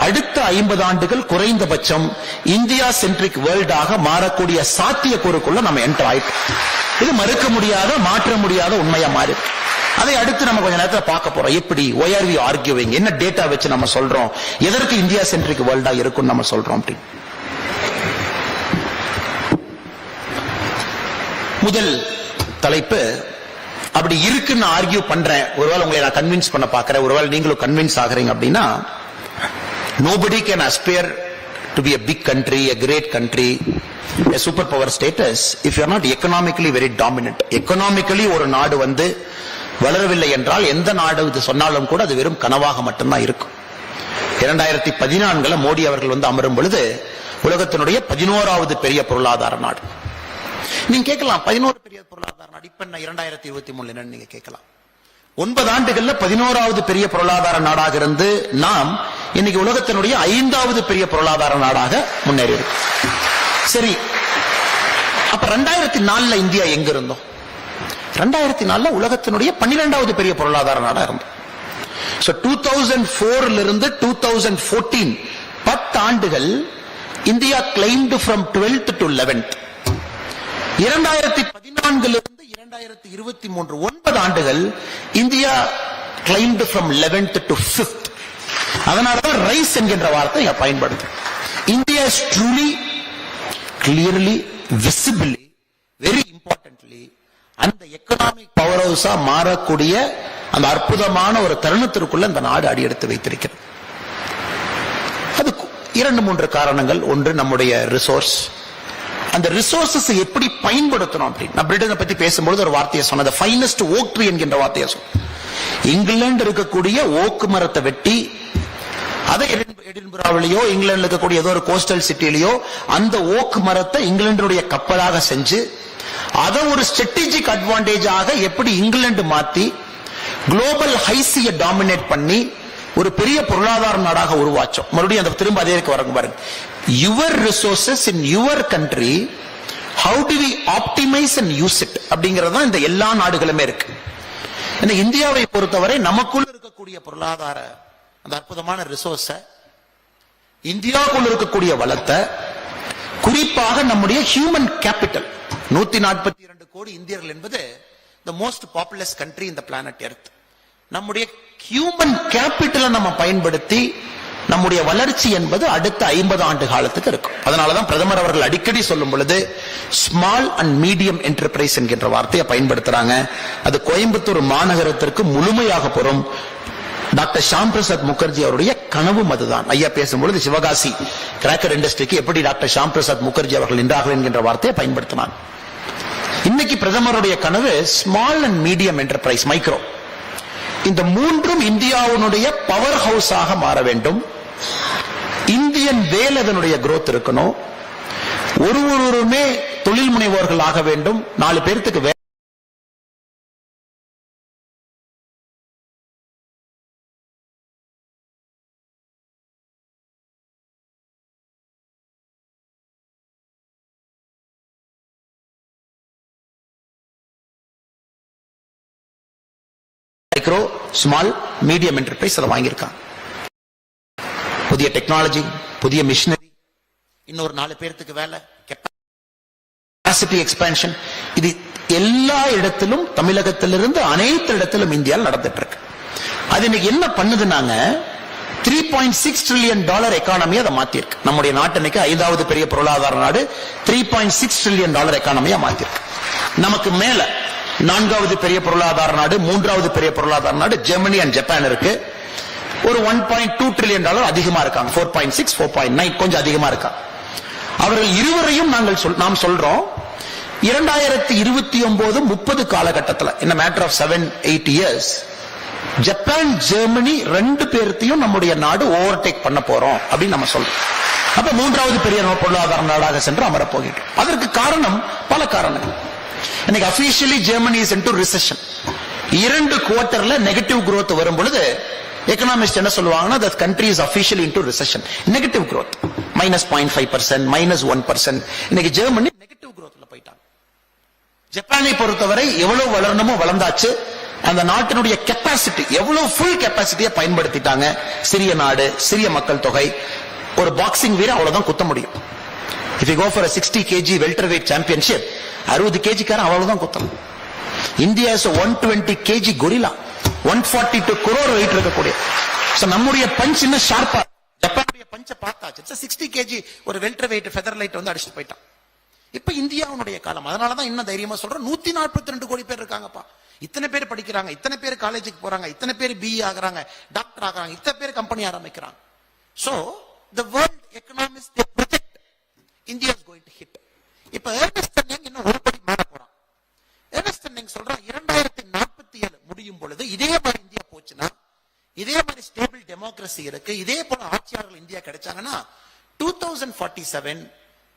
Speaker 1: அடுத்த 50 ஆண்டுகள் குறைந்தபட்சம் இந்தியா சென்ட்ரிக் வேர்ல்டாக மாறக்கூடிய சாத்தியக்கூறுக்குள்ள நம்ம என்டர் ஆயிட்டோம். இது மறுக்க முடியாத, மாற்ற முடியாத உண்மையா மாறி. அதை அடுத்து நம்ம கொஞ்ச நேரத்தில் பார்க்க போறோம். எப்படி why are we arguing, என்ன டேட்டா வச்சு நம்ம சொல்றோம், எதற்கு இந்தியா சென்ட்ரிக் வேர்ல்டா இருக்கும் நம்ம சொல்றோம். அப்படி முதல் தலைப்பு, அப்படி இருக்குன்னு ஆர்கியூ பண்றேன், ஒருவேளை உங்களை நான் கன்வின்ஸ் பண்ண பாக்குறேன், ஒருவேளை நீங்களும் கன்வின்ஸ் ஆகுறீங்க அப்படின்னா, nobody can aspire to be a big country, a great country, a superpower status if you are not economically very dominant. economically ஒரு நாடு வந்து வளரவில்லை என்றால் எந்த நாடு இது சொன்னாலும் கூட அது வெறும் கனவாக மட்டும்தான் இருக்கும். 2014 மோடி அவர்கள் வந்து அமரும் பொழுது உலகத்தினுடைய 11வது பெரிய பொருளாதார நாடு. நீங்க கேட்கலாம் 11 பெரிய பொருளாதார நாடு இப்ப 2023 என்னன்னு நீங்க கேட்கலாம். 9 ஆண்டுகள்ல 11வது பெரிய பொருளாதார நாடாக இருந்து நாம் இன்னைக்கு உலகத்தினுடைய 5வது பெரிய பொருளாதார நாடாக முன்னேறி இருக்கு. சரி, அப்ப 2004 இந்தியா எங்க இருந்தோம்? 2004 உலகத்தினுடைய 12வது பெரிய பொருளாதார நாடா இருந்தோம். 2004 இருந்து 2014 10 ஆண்டுகள் India claimed from 12th to 11th. 2014 இருந்து 2023 9 ஆண்டுகள் India claimed from 11th to 5th. அதனாலதான் ரைஸ் என்கின்ற வார்த்தை பயன்படுது. India is truly, clearly, visibly, very importantly அந்த எக்கனாமிக் பவர் ஹவுஸா மாறக்கூடிய அந்த அற்புதமான ஒரு தருணத்திற்குள்ள இந்த நாடு அடியெடுத்து வைத்திருக்கிறது. அது 2-3 காரணங்கள். ஒன்று, நம்முடைய ரிசோர்ஸ். அந்த ரிசோர்சஸ் எப்படி பயன்படுத்தணும் அப்படின்னு நான் பிரிட்டனை பத்தி பேசும்போது ஒரு வார்த்தையை சொன்னது, ஃபைனஸ்ட் ஓக் ட்ரீ என்கின்ற வார்த்தையை சொன்ன. இங்கிலாந்து இருக்கக்கூடிய ஓக்கு மரத்தை வெட்டி அதை எடின்பராவிலேயோ இங்கிலாந்துல இருக்கக்கூடிய ஏதோ ஒரு கோஸ்டல் சிட்டிலேயோ அந்த ஓக் மரத்தை இங்கிலாந்துடைய கப்பலாக செஞ்சு அதை ஒரு ஸ்ட்ராட்டஜிக் அட்வான்டேஜாக எப்படி இங்கிலாந்து மாத்தி குளோபல் ஹைசியை டாமினேட் பண்ணி ஒரு பெரிய பொருளாதார நாடாக உருவாச்சோம். மறுபடியும் அந்த திரும்ப அதே வரங்க பாருங்க. Your resources in your country, how do we optimise and use it அப்படிங்கிறது தான் இந்த எல்லா நாடுகளுமே இருக்கு. இந்தியாவை பொறுத்தவரை நமக்குள்ள இருக்கக்கூடிய பொருளாதார அந்த அற்புதமான ரிசோர்ஸ, இந்தியாவுக்குள்ள இருக்கக்கூடிய வளத்தை, குறிப்பாக நம்முடைய ஹியூமன் கேபிட்டல், 142 கோடி இந்தியர்கள் என்பது the most populous country in the planet earth. நம்முடைய ஹியூமன் கேபிட்டலை நம்ம பயன்படுத்தி நம்முடைய வளர்ச்சி என்பது அடுத்த 50 ஆண்டு காலத்துக்கு இருக்கும். அதனாலதான் பிரதமர் அவர்கள் அடிக்கடி சொல்லும் பொழுது ஸ்மால் அண்ட் மீடியம் என்டர்பிரைஸ் என்கின்ற வார்த்தையை பயன்படுத்துறாங்க. அது கோயம்புத்தூர் மாநகரத்திற்கு முழுமையாக பொறும். டாக்டர் ஷாம் பிரசாத் முகர்ஜி அவருடைய கனவும் அதுதான். ஐயா பேசும்பொழுது சிவகாசி கிராக்கர் இண்டஸ்ட்ரிக்கு எப்படி டாக்டர் ஷாம் பிரசாத் முகர்ஜி அவர்கள் நின்றார்கள் என்கின்ற வார்த்தையை பயன்படுத்தினார். இன்னைக்கு பிரதமருடைய கனவு small and medium enterprise, micro. இந்த மூன்றும் இந்தியாவுடைய பவர் ஹவுஸாக மாற வேண்டும். இந்தியன் வேல் அதனுடைய growth இருக்கணும். ஒருவருமே தொழில் முனைவோர்கள் ஆக வேண்டும். 4 பேருக்கு மைக்ரோ, ஸ்மால், மீடியம் என்டர்பிரைஸ் அதை வாங்கியிருக்காங்க. புதிய டெக்னாலஜி, புதிய மிஷினரி, இன்னொரு 4 பேருக்கு வேலை, கெப்பாசிட்டி எக்ஸ்பான்ஷன், இது எல்லா இடத்திலும் தமிழகத்திலிருந்து அனைத்து இடத்திலும் இந்தியாவில் நடந்துட்டு இருக்கு. அது இன்னைக்கு என்ன பண்ணுதுன்னாங்க, $3.6 trillion எக்கானமி அதை மாத்திருக்கு. நம்முடைய நாட்டு இன்னைக்கு 5வது பெரிய பொருளாதார நாடு, $3.6 trillion எக்கானமியா மாத்திருக்கு. நமக்கு மேல 4வது பெரிய பொருளாதார நாடு, 3வது பெரிய பொருளாதார நாடு ஜெர்மனி அண்ட் ஜப்பான் இருக்கு. ஒரு $1.2 trillion அதிகமா இருக்காங்க. 4.6, 4.9 கொஞ்சம் அதிகமா இருக்கா. அவர்கள் இருவரையும் நாம் சொல்றோம் 2029-30 காலகட்டத்தில், in a matter of 7-8 years, Japan Germany 2 பேர்த்தையும் நம்முடைய நாடு ஓவர்டேக் பண்ண போறோம் அப்படின்னு நம்ம சொல்றோம். அப்ப 3வது பெரிய பொருளாதார நாடாக சென்று அமர போகிறோம். அதற்கு காரணம் பல காரணங்கள். இன்னைக்கு officially Germany is into recession. 2 குவார்ட்டர்ல நெகட்டிவ் growth வரும் பொழுது எக்கனாமிஸ்ட் என்ன சொல்லுவாங்கன்னா, the country is officially into recession. Negative growth -0.5%, -1%. இன்னைக்கு ஜெர்மனி நெகட்டிவ் growthல போயிட்டாங்க. ஜப்பானை பொறுத்தவரை எவ்வளவு வளரணுமோ வளர்ந்தாச்சு. அந்த நாட்டினுடைய கெப்பாசிட்டி, எவ்வளவு ஃபுல் கெப்பாசிட்டியை பயன்படுத்திட்டாங்க. சிறிய நாடு, சிறிய மக்கள் தொகை. ஒரு பாக்ஸிங் வீரர் அவ்வளவுதான் குத்த முடியும். If you go for a 60 kg welterweight championship, 60 kg காரன் அவ்வளவுதான் குத்தலாம். India is 120 kg gorilla, 142 crore weight இருக்கக்கூடிய. நம்முடைய பஞ்ச் இன்னும் ஷார்ப்பா. ஜப்பானுடைய பஞ்ச பார்த்தாச்சு. 60 kg ஒரு welterweight featherlight வந்து அடிச்சுட்டு போயிட்டான். இப்ப இந்தியாவுடைய காலம். அதனாலதான் இன்னும் தைரியமா சொல்றோம், 142 கோடி பேர் இருக்காங்கப்பா. இத்தனை பேர் படிக்கிறாங்க, இத்தனை பேர் காலேஜுக்கு போறாங்க, இத்தனை பேர் BE ஆகுறாங்க, டாக்டர் ஆகுறாங்க, இத்தனை பேர் கம்பெனி ஆரம்பிக்கிறாங்க. So the world economists they project India is going to hit. இப்ப ஏர்னஸ்ட் யங் இன்னும் ஒரு படி மேல போறான். ஏர்னஸ்ட் யங் சொல்றான் 2047 முடியும் பொழுது இதே மாதிரி இந்தியா போச்சுன்னா, இதே மாதிரி ஸ்டேபிள் டெமோக்ரஸி இருக்கு, இதே போல ஆட்சியாளர்கள் India கிடைச்சாங்கன்னா 2047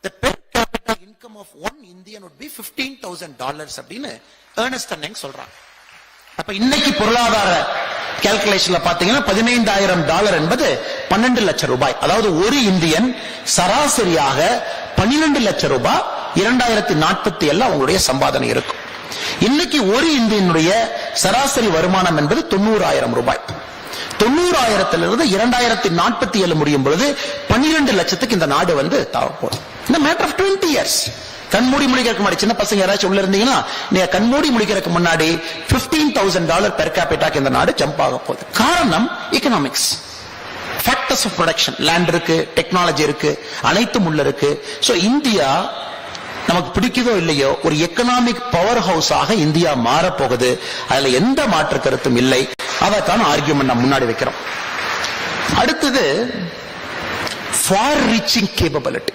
Speaker 1: the per capita income of one Indian would be $15,000 அப்படின்னு ஏர்னஸ்ட் யங் சொல்றான். அப்ப இன்னைக்கு பொருளாதார கால்குலேஷன்ல பாத்தீங்கன்னா $15,000 என்பது 12 லட்சம் ரூபாய். அதாவது ஒரு இந்தியன் சராசரியாக 12 லட்சம் ரூபாய் 2047 அவங்களுடைய சம்பாதனை இருக்கும். இன்னைக்கு ஒரு இந்தியனுடைய சராசரி வருமானம் என்பது 90,000 ரூபாய். 90,000 2047 முடியும் பொழுது 12 லட்சத்துக்கு இந்த நாடு வந்து தாவப்போகுது. இந்த மேட்டர் ஆஃப் 20 years. கண்மூடி முடிக்கிறதுக்கு முன்னாடி, சின்ன பசங்க யாராச்சும் உள்ள இருந்தீங்கன்னா, நீங்க கண்மூடி முடிக்கிறதுக்கு முன்னாடி $15,000 பெர் கேபிட்டாக்கு இந்த நாடு ஜம்ப் ஆக போகுது. காரணம் economics, factors of production, land இருக்கு, டெக்னாலஜி இருக்கு, அனைத்தும் உள்ள இருக்கு. சோ இந்தியா நமக்கு பிடிக்குதோ இல்லையோ ஒரு எக்கனாமிக் பவர் ஹவுஸாக இந்தியா மாறப்போகுது. அதுல எந்த மாற்று கருத்தும் இல்லை. அதற்கான ஆர்கியூமெண்ட் நம்ம முன்னாடி வைக்கிறோம். அடுத்தது ஃபார் ரீச்சிங் கேப்பபிலிட்டி.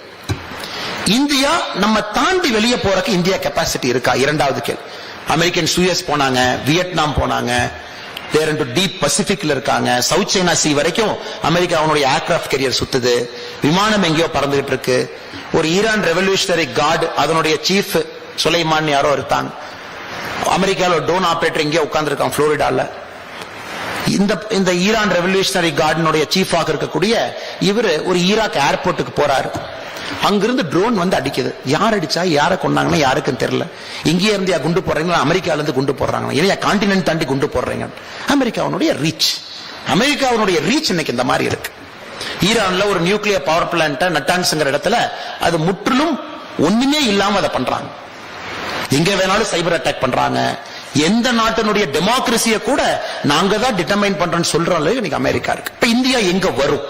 Speaker 1: இந்தியா நம்ம தாண்டி வெளியே போறதுக்கு இந்தியா கெப்பாசிட்டி இருக்கா? 2வது கேள்வி. அமெரிக்கன் யுஎஸ் போனாங்க, வியட்நாம் போனாங்க, தேர் இன்டு டீப் பசிபிக்ல இருக்காங்க. சவுத் சைனா சி வரைக்கும் அமெரிக்காவுடைய ஏர்கிராஃப்ட் கேரியர் சுத்துது. விமானம் எங்கேயோ பறந்துகிட்டு இருக்கு. ஒரு ஈரான் ரெவல்யூஷனரி கார்டு அதனுடைய சீஃப் சுலைமான் யாரோ இருக்காங்க. அமெரிக்காவில் ட்ரோன் ஆபரேட்டர் எங்கேயோ உட்கார்ந்து இருக்காங்க புளோரிடால. இந்த ஈரான் ரெவல்யூஷனரி கார்டனுடைய சீஃபாக இருக்கக்கூடிய இவர் ஒரு ஈராக் ஏர்போர்ட்டுக்கு போறாரு. அங்கிருந்து ட்ரோன் வந்து அடிக்குது. யார் அடிச்சா யாரை கொண்டாங்கன்னா யாருக்கும் தெரியல. இங்கே இருந்து குண்டு போடுறீங்களா, அமெரிக்கால இருந்து குண்டு போடுறாங்க, இல்லையா கான்டினென்ட் தாண்டி குண்டு போடுறீங்க. அமெரிக்காவுடைய ரீச் இன்னைக்கு இந்த மாதிரி இருக்கு. ஈரான்ல ஒரு நியூக்ளியர் பவர் பிளான்ட் நட்டான்ஸ்ங்கிற இடத்துல அது முற்றிலும் ஒண்ணுமே இல்லாம அதை பண்றாங்க. எங்க வேணாலும் சைபர் அட்டாக் பண்றாங்க. எந்த நாட்டினுடைய டெமோக்ரஸியை கூட நாங்க தான் டிட்டர்மைன் பண்றோம்னு சொல்ற அளவுக்கு இன்னைக்கு அமெரிக்கா இருக்கு. இப்ப இந்தியா எங்க வரும்?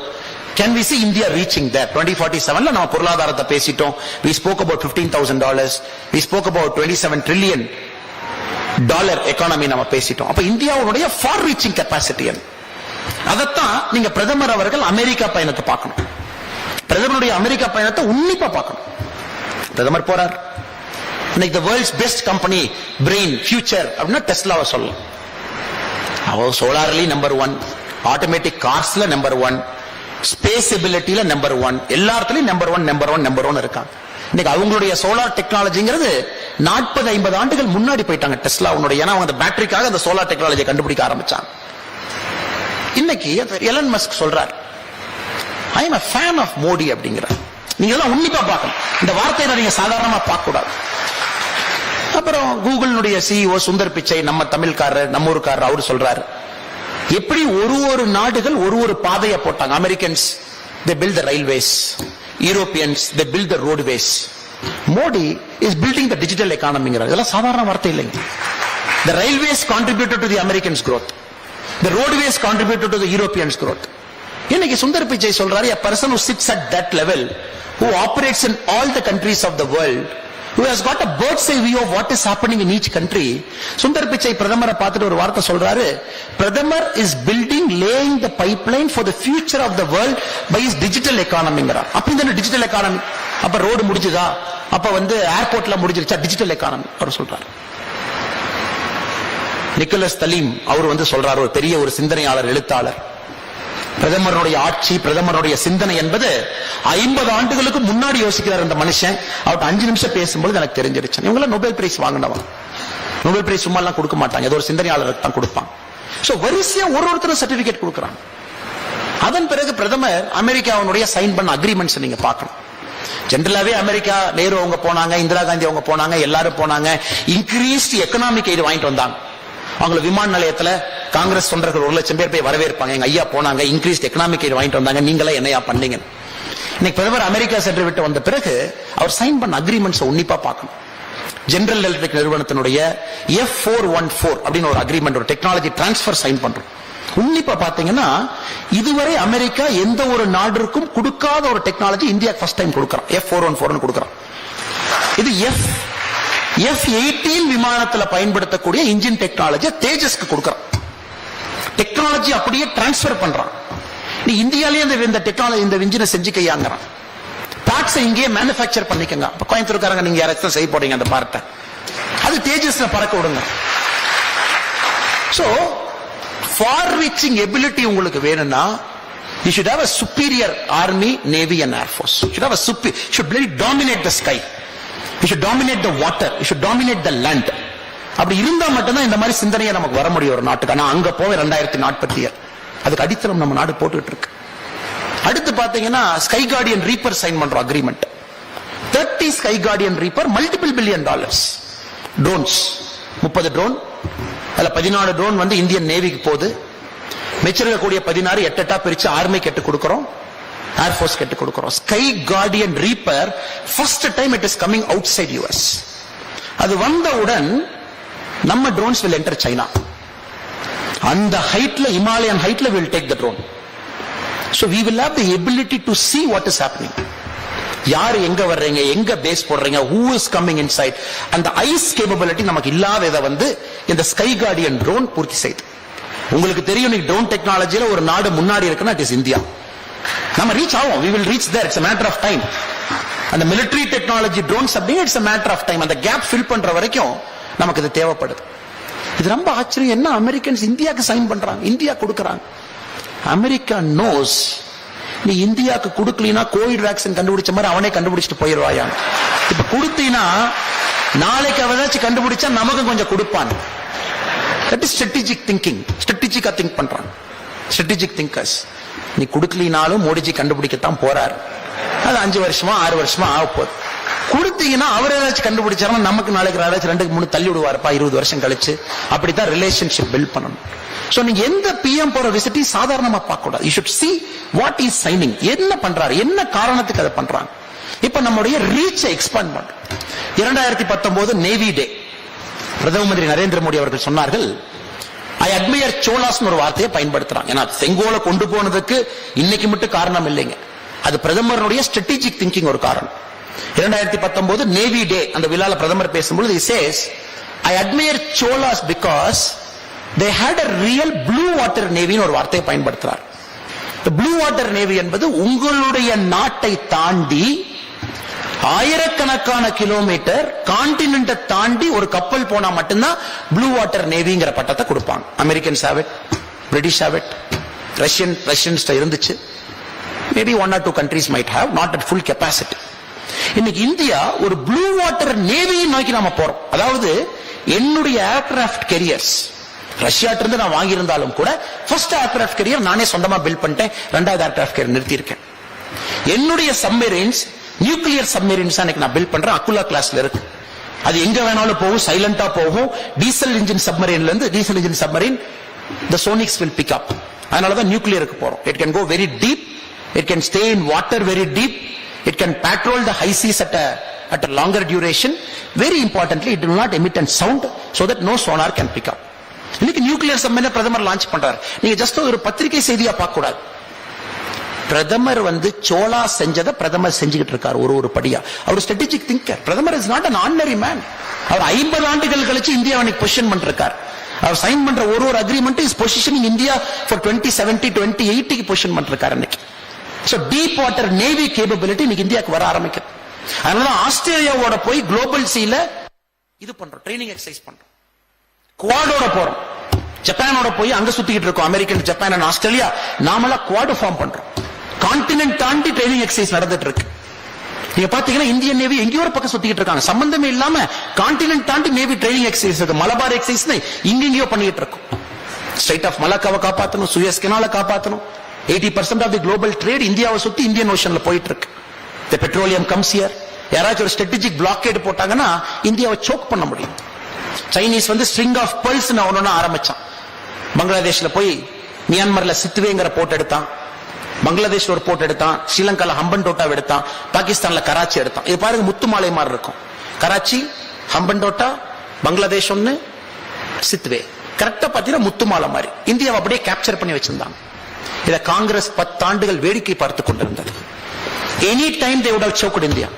Speaker 1: Can we see India reaching there? 2047 நம்ம பொருளாதாரத்தை பேசிட்டோம். We spoke about $15,000. We spoke about $27 trillion economy நம்ம பேசிட்டோம். அப்ப இந்தியாவுடைய ஃபார் ரீச்சிங் கெப்பாசிட்டி. அதத்தான் நீங்க பிரதமர் அவர்கள் அமெரிக்கா பயணத்தை பார்க்கணும். பிரதமருடைய அமெரிக்கா பயணத்தை உன்னிப்பா பார்க்கணும். பிரதமர் போறார். இன்னைக்கு the world's best company brain future அப்படின்னா டெஸ்லாவை சொல்லலாம். அவ சோலார்லி நம்பர் 1, ஆட்டோமேட்டிக் கார்ஸ்ல நம்பர் 1, ஸ்பேஸ் எபிலிட்டில நம்பர் 1, எல்லாத்துலயும் நம்பர் 1 இருக்காங்க. இன்னைக்கு அவங்களுடைய சோலார் டெக்னாலஜிங்கிறது 40-50 ஆண்டுகள் முன்னாடி போயிட்டாங்க டெஸ்லா உன்னுடைய. ஏன்னா அவங்க பேட்டரிக்காக அந்த சோலார் டெக்னாலஜியை கண்டுபிடிக்க ஆரம்பிச்சாங்க. இன்னைக்கு எலன் மஸ்க் சொல்றார், I am a fan of Modi அப்படிங்கிறார். நீங்க எல்லாம் உன்னிப்பா பார்க்கணும். இந்த வார்த்தையை நீங்க சாதாரணமா பார்க்க கூடாது. அப்புறம் கூகுளுடைய சிஇஓ சுந்தர் பிச்சை, நம்ம தமிழ்காரர், நம்ம ஊருக்காரர், அவரு சொல்றாரு எப்படி ஒரு நாடுகள் ஒரு பாதையை போட்டாங்க. Americans they build the railways, Europeans they build the roadways. Modi is building the digital economy. இதெல்லாம் சாதாரண வார்த்தை இல்லைங்க. The railways contributed to the Americans growth. The roadways contributed to the Europeans growth. இன்னைக்கு சுந்தர் பிச்சை சொல்றாரு, a person who sits at that level, who operates in all the countries of the world, who has got a bird's eye view of what is happening in each country. Sundar Pichai பிரதமரை பார்த்துட்டு ஒரு வார்த்தை சொல்றாரு, பிரதமர் is building, laying the pipeline for the future of the world by his digital economy. அப்ப இந்த டிஜிட்டல் எக்கானமி, அப்ப ரோடு முடிஞ்சுதா, அப்ப ஏர்போர்ட்ல முடிஞ்சிருச்சா? டிஜிட்டல் எக்கானமி அவர் சொல்றாரு. நிக்கோலஸ் தலீம் அவர் சொல்றாரு, ஒரு பெரிய ஒரு சிந்தனையாளர், எழுத்தாளர், பிரதமருடைய ஆட்சி, பிரதமருடைய சிந்தனை என்பது 50 ஆண்டுகளுக்கு முன்னாடி யோசிக்கிறார் இந்த மனுஷன். அவர்கிட்ட 5 நிமிஷம் பேசும்போது எனக்கு தெரிஞ்சிருச்சு. இவங்க நோபல் பிரைஸ் வாங்கினவன். நோபல் பிரைஸ் சும்மா எல்லாம் கொடுக்க மாட்டாங்க, ஏதோ ஒரு சிந்தனையாளருக்கு தான் கொடுப்பாங்க. சோ வரிசையா ஒருத்தரும் சர்டிபிகேட் கொடுக்கறாங்க. அதன் பிறகு பிரதமர் அமெரிக்காவுடைய சைன் பண்ண அக்ரிமெண்ட்ஸ் நீங்க பார்க்கணும். ஜெனரலாவே அமெரிக்கா, நேரு அவங்க போனாங்க, இந்திரா காந்தி அவங்க போனாங்க, எல்லாரும் போனாங்க, இன்கிரீஸ்ட் எக்கனாமிக் எய்ட் வாங்கிட்டு வந்தாங்க. அவங்க விமான நிலையத்துல காங்கிரஸ் தொண்டர்கள் 1 லட்சம் பேர் போய் வரவேற்பாங்க. எங்க ஐயா போனாங்க, இன்கிரீஸ்ட் எக்கனாமிக் எய்ட் வாங்கிட்டு வந்தாங்க, நீங்களே என்னையா பண்ணீங்க. இன்னைக்கு பிரதமர் அமெரிக்கா சென்று விட்டு வந்த பிறகு அவர் சைன் பண்ண அக்ரிமெண்ட்ஸ் உன்னிப்பா பார்க்கணும். ஜெனரல் எலக்ட்ரிக் நிறுவனத்தினுடைய F414 அப்படின்னு ஒரு அக்ரிமெண்ட், ஒரு டெக்னாலஜி டிரான்ஸ்பர் சைன் பண்றோம். உன்னிப்பா பாத்தீங்கன்னா இதுவரை அமெரிக்கா எந்த ஒரு நாட்டிற்கும் கொடுக்காத ஒரு டெக்னாலஜி இந்தியா ஃபர்ஸ்ட் டைம் கொடுக்கறான். F414 கொடுக்கறான். இது F-18 விமானத்துல பயன்படுத்தக்கூடிய இன்ஜின் டெக்னாலஜி தேஜஸ்க்கு கொடுக்கறான். டெக்னாலஜி அப்படியே டிரான்ஸ்பர் பண்றான். நீ இந்தியாலயே இந்த டெக்னாலஜி, இந்த இன்ஜினை செஞ்சு கையாங்கறான். பார்ட்ஸ் இங்கேயே மேனுஃபேக்சர் பண்ணிக்கங்க. அப்ப கோயம்புத்தூர்காரங்க நீங்க யாராச்சும் செய்ய போறீங்க அந்த பார்ட்டை, அது தேஜஸ்ல பறக்க விடுங்க. சோ ஃபார் ரீச்சிங் எபிலிட்டி உங்களுக்கு வேணும்னா you should have a superior army, navy and air force. You should have a should really dominate the sky. You should dominate the water. You should dominate the land. அப்படி இருந்தா மட்டும்தான் இந்த மாதிரி சிந்தனையை நமக்கு வர முடியும் ஒரு நாட்டுக்கு. ஆனா அங்க போய் 2047 அதுக்கு அடித்தளம் நம்ம நாடு போட்டுட்டு இருக்கு. அடுத்து பாத்தீங்கன்னா ஸ்கை கார்டியன் ரீப்பர் சைன் பண்றோம் agreement. 30 sky guardian reaper, multiple $1 billion. Drones 30 drone, அதுல 14 ட்ரோன் இந்தியன் நேவிக்கு போகுது. மிச்சிருக்கக்கூடிய 16 8 பிரிச்சு ஆர்மி கெட்டு கொடுக்கிறோம், ஏர்போர்ஸ் கெட்டு கொடுக்கிறோம். Sky guardian reaper first time it is coming outside US. அது வந்தவுடன் நம்ம drones will enter China. அந்த ஹைட்ல, இமாலயன் ஹைட்ல will take the drone. So we will have the ability to see what is happening. யார் எங்க வர்றீங்க, எங்க பேஸ் போடுறீங்க, who is coming inside. அந்த ஐஸ் கேப்பபிலிட்டி நமக்கு இல்லாததை இந்த ஸ்கை கார்டியன் ட்ரோன் பூர்த்தி செய்யுது. உங்களுக்கு தெரியும், நீ ட்ரோன் டெக்னாலஜில ஒரு நாடு முன்னாடி இருக்குன்னா இட் இஸ் இந்தியா. நம்ம ரீச் ஆகும், we will reach there. It's a matter of time. அந்த military technology drones அப்படிங்க, it's a matter of time. அந்த கேப் ஃபில் பண்ற வரைக்கும் நமக்கு இது தேவைப்படுது. இது ரொம்ப ஆச்சரியம். என்ன அமெரிக்கன்ஸ் இந்தியாவுக்கு சைன் பண்றாங்க, இந்தியா கொடுக்கறாங்க. அமெரிக்கா நோஸ், நீ இந்தியாவுக்கு கொடுக்கலனா கோவிட் வேக்சின் கண்டுபிடிச்ச மாதிரி அவனே கண்டுபிடிச்சிட்டு போயிடுவாயான். இப்ப கொடுத்தீங்கன்னா நாளைக்கு அவதாச்சும் கண்டுபிடிச்சா நமக்கு கொஞ்சம் கொடுப்பான். That is strategic thinking. ஸ்ட்ராட்டஜிக்கா திங்க் பண்றாங்க ஸ்ட்ராட்டஜிக் திங்கர்ஸ். நீ கொடுக்கலினாலும் மோடிஜி கண்டுபிடிக்கத்தான் போறாரு. அது 5 வருஷமா 6 வருஷமா ஆக போகுது. கொடுத்தீங்கன்னா அவர் ஏதாச்சும் கண்டுபிடிச்சாருன்னா நமக்கு நாளைக்கு ஏதாச்சும் 2-3 தள்ளி விடுவாருப்பா 20 வருஷம் கழிச்சு. அப்படித்தான் ரிலேஷன்ஷிப் பில்ட் பண்ணணும். சோ நீங்க எந்த பிஎம் போற விசிட்டி சாதாரணமா பார்க்க கூடாது. You should see what is signing, என்ன பண்றாரு, என்ன காரணத்துக்கு அதை பண்றாங்க. இப்ப நம்முடைய ரீச்சை எக்ஸ்பாண்ட் பண்றோம். 2019 நேவி டே பிரதம மந்திரி நரேந்திர மோடி அவர்கள் சொன்னார்கள், ஐ அட்மையர் சோலாஸ் ஒரு வார்த்தையை பயன்படுத்துறாங்க. ஏன்னா செங்கோலை கொண்டு போனதுக்கு இன்னைக்கு மட்டும் காரணம் இல்லைங்க, அது பிரதமருடைய ஸ்ட்ராட்டஜிக் திங்கிங் ஒரு காரணம். 2019 நேவி டே அந்த விழால பிரதமர் பேசும்போது he says, I admire Cholas because they had a real blue water navy ஒரு வார்த்தையை பயன்படுத்துறார். The blue water navy என்பது உங்களுடைய நாட்டை தாண்டி ஆயிரக்கணக்கான கிலோமீட்டர் கான்டினென்ட் தாண்டி ஒரு கப்பல் போனா மட்டும்தான் ப்ளூ வாட்டர் நேவிங்கிற பட்டத்தை கொடுப்பாங்க. Americans have it, British have it, Russians இருந்துச்சு. Maybe 1 or 2 countries might have, not at full capacity. இன்னைக்கு இந்தியா ஒரு ப்ளூ வாட்டர் நேவியை நோக்கி நாம போறோம். அதாவது என்னுடைய ஏர்கிராஃப்ட் கேரியர்ஸ் ரஷ்யாட்ட இருந்து நான் வாங்கியிருந்தாலும் கூட ஃபர்ஸ்ட் ஏர்கிராஃப்ட் கேரியர் நானே சொந்தமா பில்ட் பண்ணிட்டேன், 2வது ஏர்கிராஃப்ட் கேரியர் நிறுத்தி இருக்கேன். என்னுடைய சப்மெரின்ஸ் நியூக்ளியர் சப்மெரின்ஸ் நான் பில்ட் பண்றேன். அக்குலா கிளாஸ்ல இருக்கு. அது எங்க வேணாலும் போகும், சைலண்டா போகும். டீசல் இன்ஜின் சப்மரீன்ல இருந்து diesel engine submarine the sonics will pick up. அதனாலதான் நியூக்ளியருக்கு போறோம். It can go very deep, it can stay in water very deep, it can patrol the high seas at a longer duration. Very importantly, it will not emit a sound so that no sonar can pick up. இன்னைக்கு நியூக்ளியர் சப்மரீன் பிரதமர் லான்ச் பண்றாரு. நீங்க ஜஸ்ட் ஒரு பத்திரிகை செய்தியா பார்க்க கூடாது. பிரதமர் சோலா செஞ்சதை பிரதமர் செஞ்சுக்கிட்டு இருக்காரு ஒரு படியா. அவர் ஸ்ட்ராட்டஜிக் திங்கர். பிரதமர் is not an ordinary man. அவர் 50 ஆண்டுகள் கழிச்சு இந்தியாவை பொசிஷன் பண்ணிருக்கார். அவர் சைன் பண்ற ஒரு agreement is positioning India for 2070 2080 position பண்ணிருக்காரு இன்னைக்கு. So deep water navy capability இன்னைக்கு இந்தியாவுக்கு வர ஆரம்பிக்குது. அதனால ஆஸ்திரேலியாவோட போய் குளோபல் சீல இது பண்றோம், ட்ரைனிங் எக்ஸசைஸ் பண்றோம். குவாடோட போறோம், ஜப்பானோட போய் அங்க சுத்திக்கிட்டு இருக்கோம். அமெரிக்கன், ஜப்பான் அண்ட் ஆஸ்திரேலியா நாமெல்லாம் குவாட் ஃபார்ம் பண்றோம். கான்டினென்ட் தாண்டி ட்ரைனிங் எக்ஸசைஸ் நடந்துட்டு இருக்கு. நீங்க பாத்தீங்கன்னா இந்தியன் நேவி எங்கேயோ ஒரு பக்கம் சுத்திக்கிட்டு இருக்காங்க. சம்பந்தமே இல்லாம கான்டினென்ட் தாண்டி நேவி ட்ரைனிங் எக்ஸசைஸ் இருக்கு. மலபார் எக்ஸசைஸ் இங்கெங்கயோ பண்ணிட்டு இருக்கும். ஸ்ட்ரைட் ஆஃப் மலாக்காவை காப்பாற்றணும், சுயஸ் கெனாலை காப்பாற்றணும். 80% ஆஃப் தி குளோபல் ட்ரேட் இந்தியாவை சுத்தி இந்தியன் ஓஷன்ல போயிட்டு இருக்கு. தி பெட்ரோலியம் கம்ஸ் ஹியர். யாராச்சும் ஒரு ஸ்ட்ராட்டஜிக் பிளாக்கேட் போட்டாங்கன்னா இந்தியாவை சோக் பண்ண முடியும். சைனீஸ் ஸ்ட்ரிங் ஆஃப் பர்ல்ஸ் ஒன்னு ஆரம்பிச்சான். பங்களாதேஷ்ல போய் மியான்மர்ல சித்துவேங்கிற போர்ட் எடுத்தான், பங்களாதேஷ்ல ஒரு போர்ட் எடுத்தான், ஸ்ரீலங்கால ஹம்பன்டோட்டா எடுத்தான், பாகிஸ்தான்ல கராச்சி எடுத்தான். இது பாருங்க முத்து மாலை மாதிரி இருக்கும். கராச்சி, ஹம்பன்டோட்டா, பங்களாதேஷ் ஒன்னு, சித்வே. கரெக்டா பாத்தீங்கன்னா முத்து மாலை மாதிரி. இந்தியாவை அப்படியே கேப்சர் பண்ணி வச்சிருந்தாங்க. இத காங்கிரஸ் 10 ஆண்டுகள் வேடிக்கை பார்த்து கொண்டிருந்தது. Any time they would have choked India.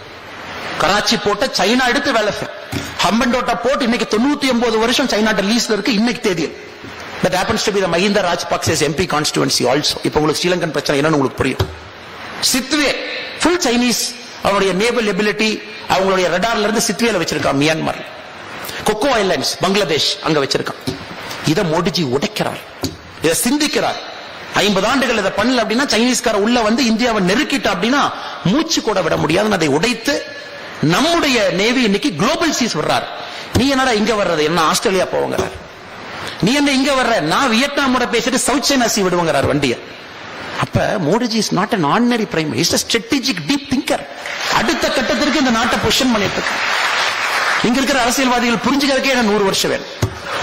Speaker 1: Karachi போட்ட சைனா எடுத்து வேலை செய்யும். ஹம்பன்டோட்டா போர்ட் இன்னைக்கு 99 வருஷம் சைனாட்ட லீஸ்ல இருக்கு இன்னைக்கு தேதியில். That happens to be the Mahinda Rajapaksa's MP constituency also. இப்போ உங்களுக்கு ஸ்ரீலங்கன் பிரச்சனை என்னன்னு உங்களுக்கு புரியும். சித்வே ஃபுல் சைனீஸ். அவருடைய நேவல் எபிலிட்டி, அவங்களுடைய ரடார்ல இருந்து சித்வேல வச்சிருக்கான். மியான்மர் கொக்கோ ஐலண்ட்ஸ் பங்களாதேஷ் அங்க வச்சிருக்கான். இத மோடிஜி உடைக்கிறார், இத சிந்திக்கிறார். 50 ஆண்டுகள் இதை பண்ணல அப்படின்னா சைனீஸ்கார உள்ள இந்தியாவை நெருக்கிட்ட அப்படின்னா மூச்சு கூட விட முடியாதுன்னு அதை உடைத்து நம்முடைய நேவி இன்னைக்கு குளோபல் சீஸ் வர்றார். நீ என்னடா இங்க வர்றது, என்ன ஆஸ்திரேலியா போவங்கிறார். நீ என்ன இங்க வர்ற, நான் வியட்நாமோட பேசிட்டு சவுத் சைனா சி விடுவாங்கிறார் வண்டிய. அப்ப Modiji is not an ordinary prime minister, is a strategic deep thinker. அடுத்த கட்டத்திற்கு இந்த நாட்டை பொசிஷன் பண்ணிட்டு இருக்கு. இங்க இருக்கிற அரசியல்வாதிகள் புரிஞ்சுக்கிறதுக்கே 100 வருஷம் வேணும்.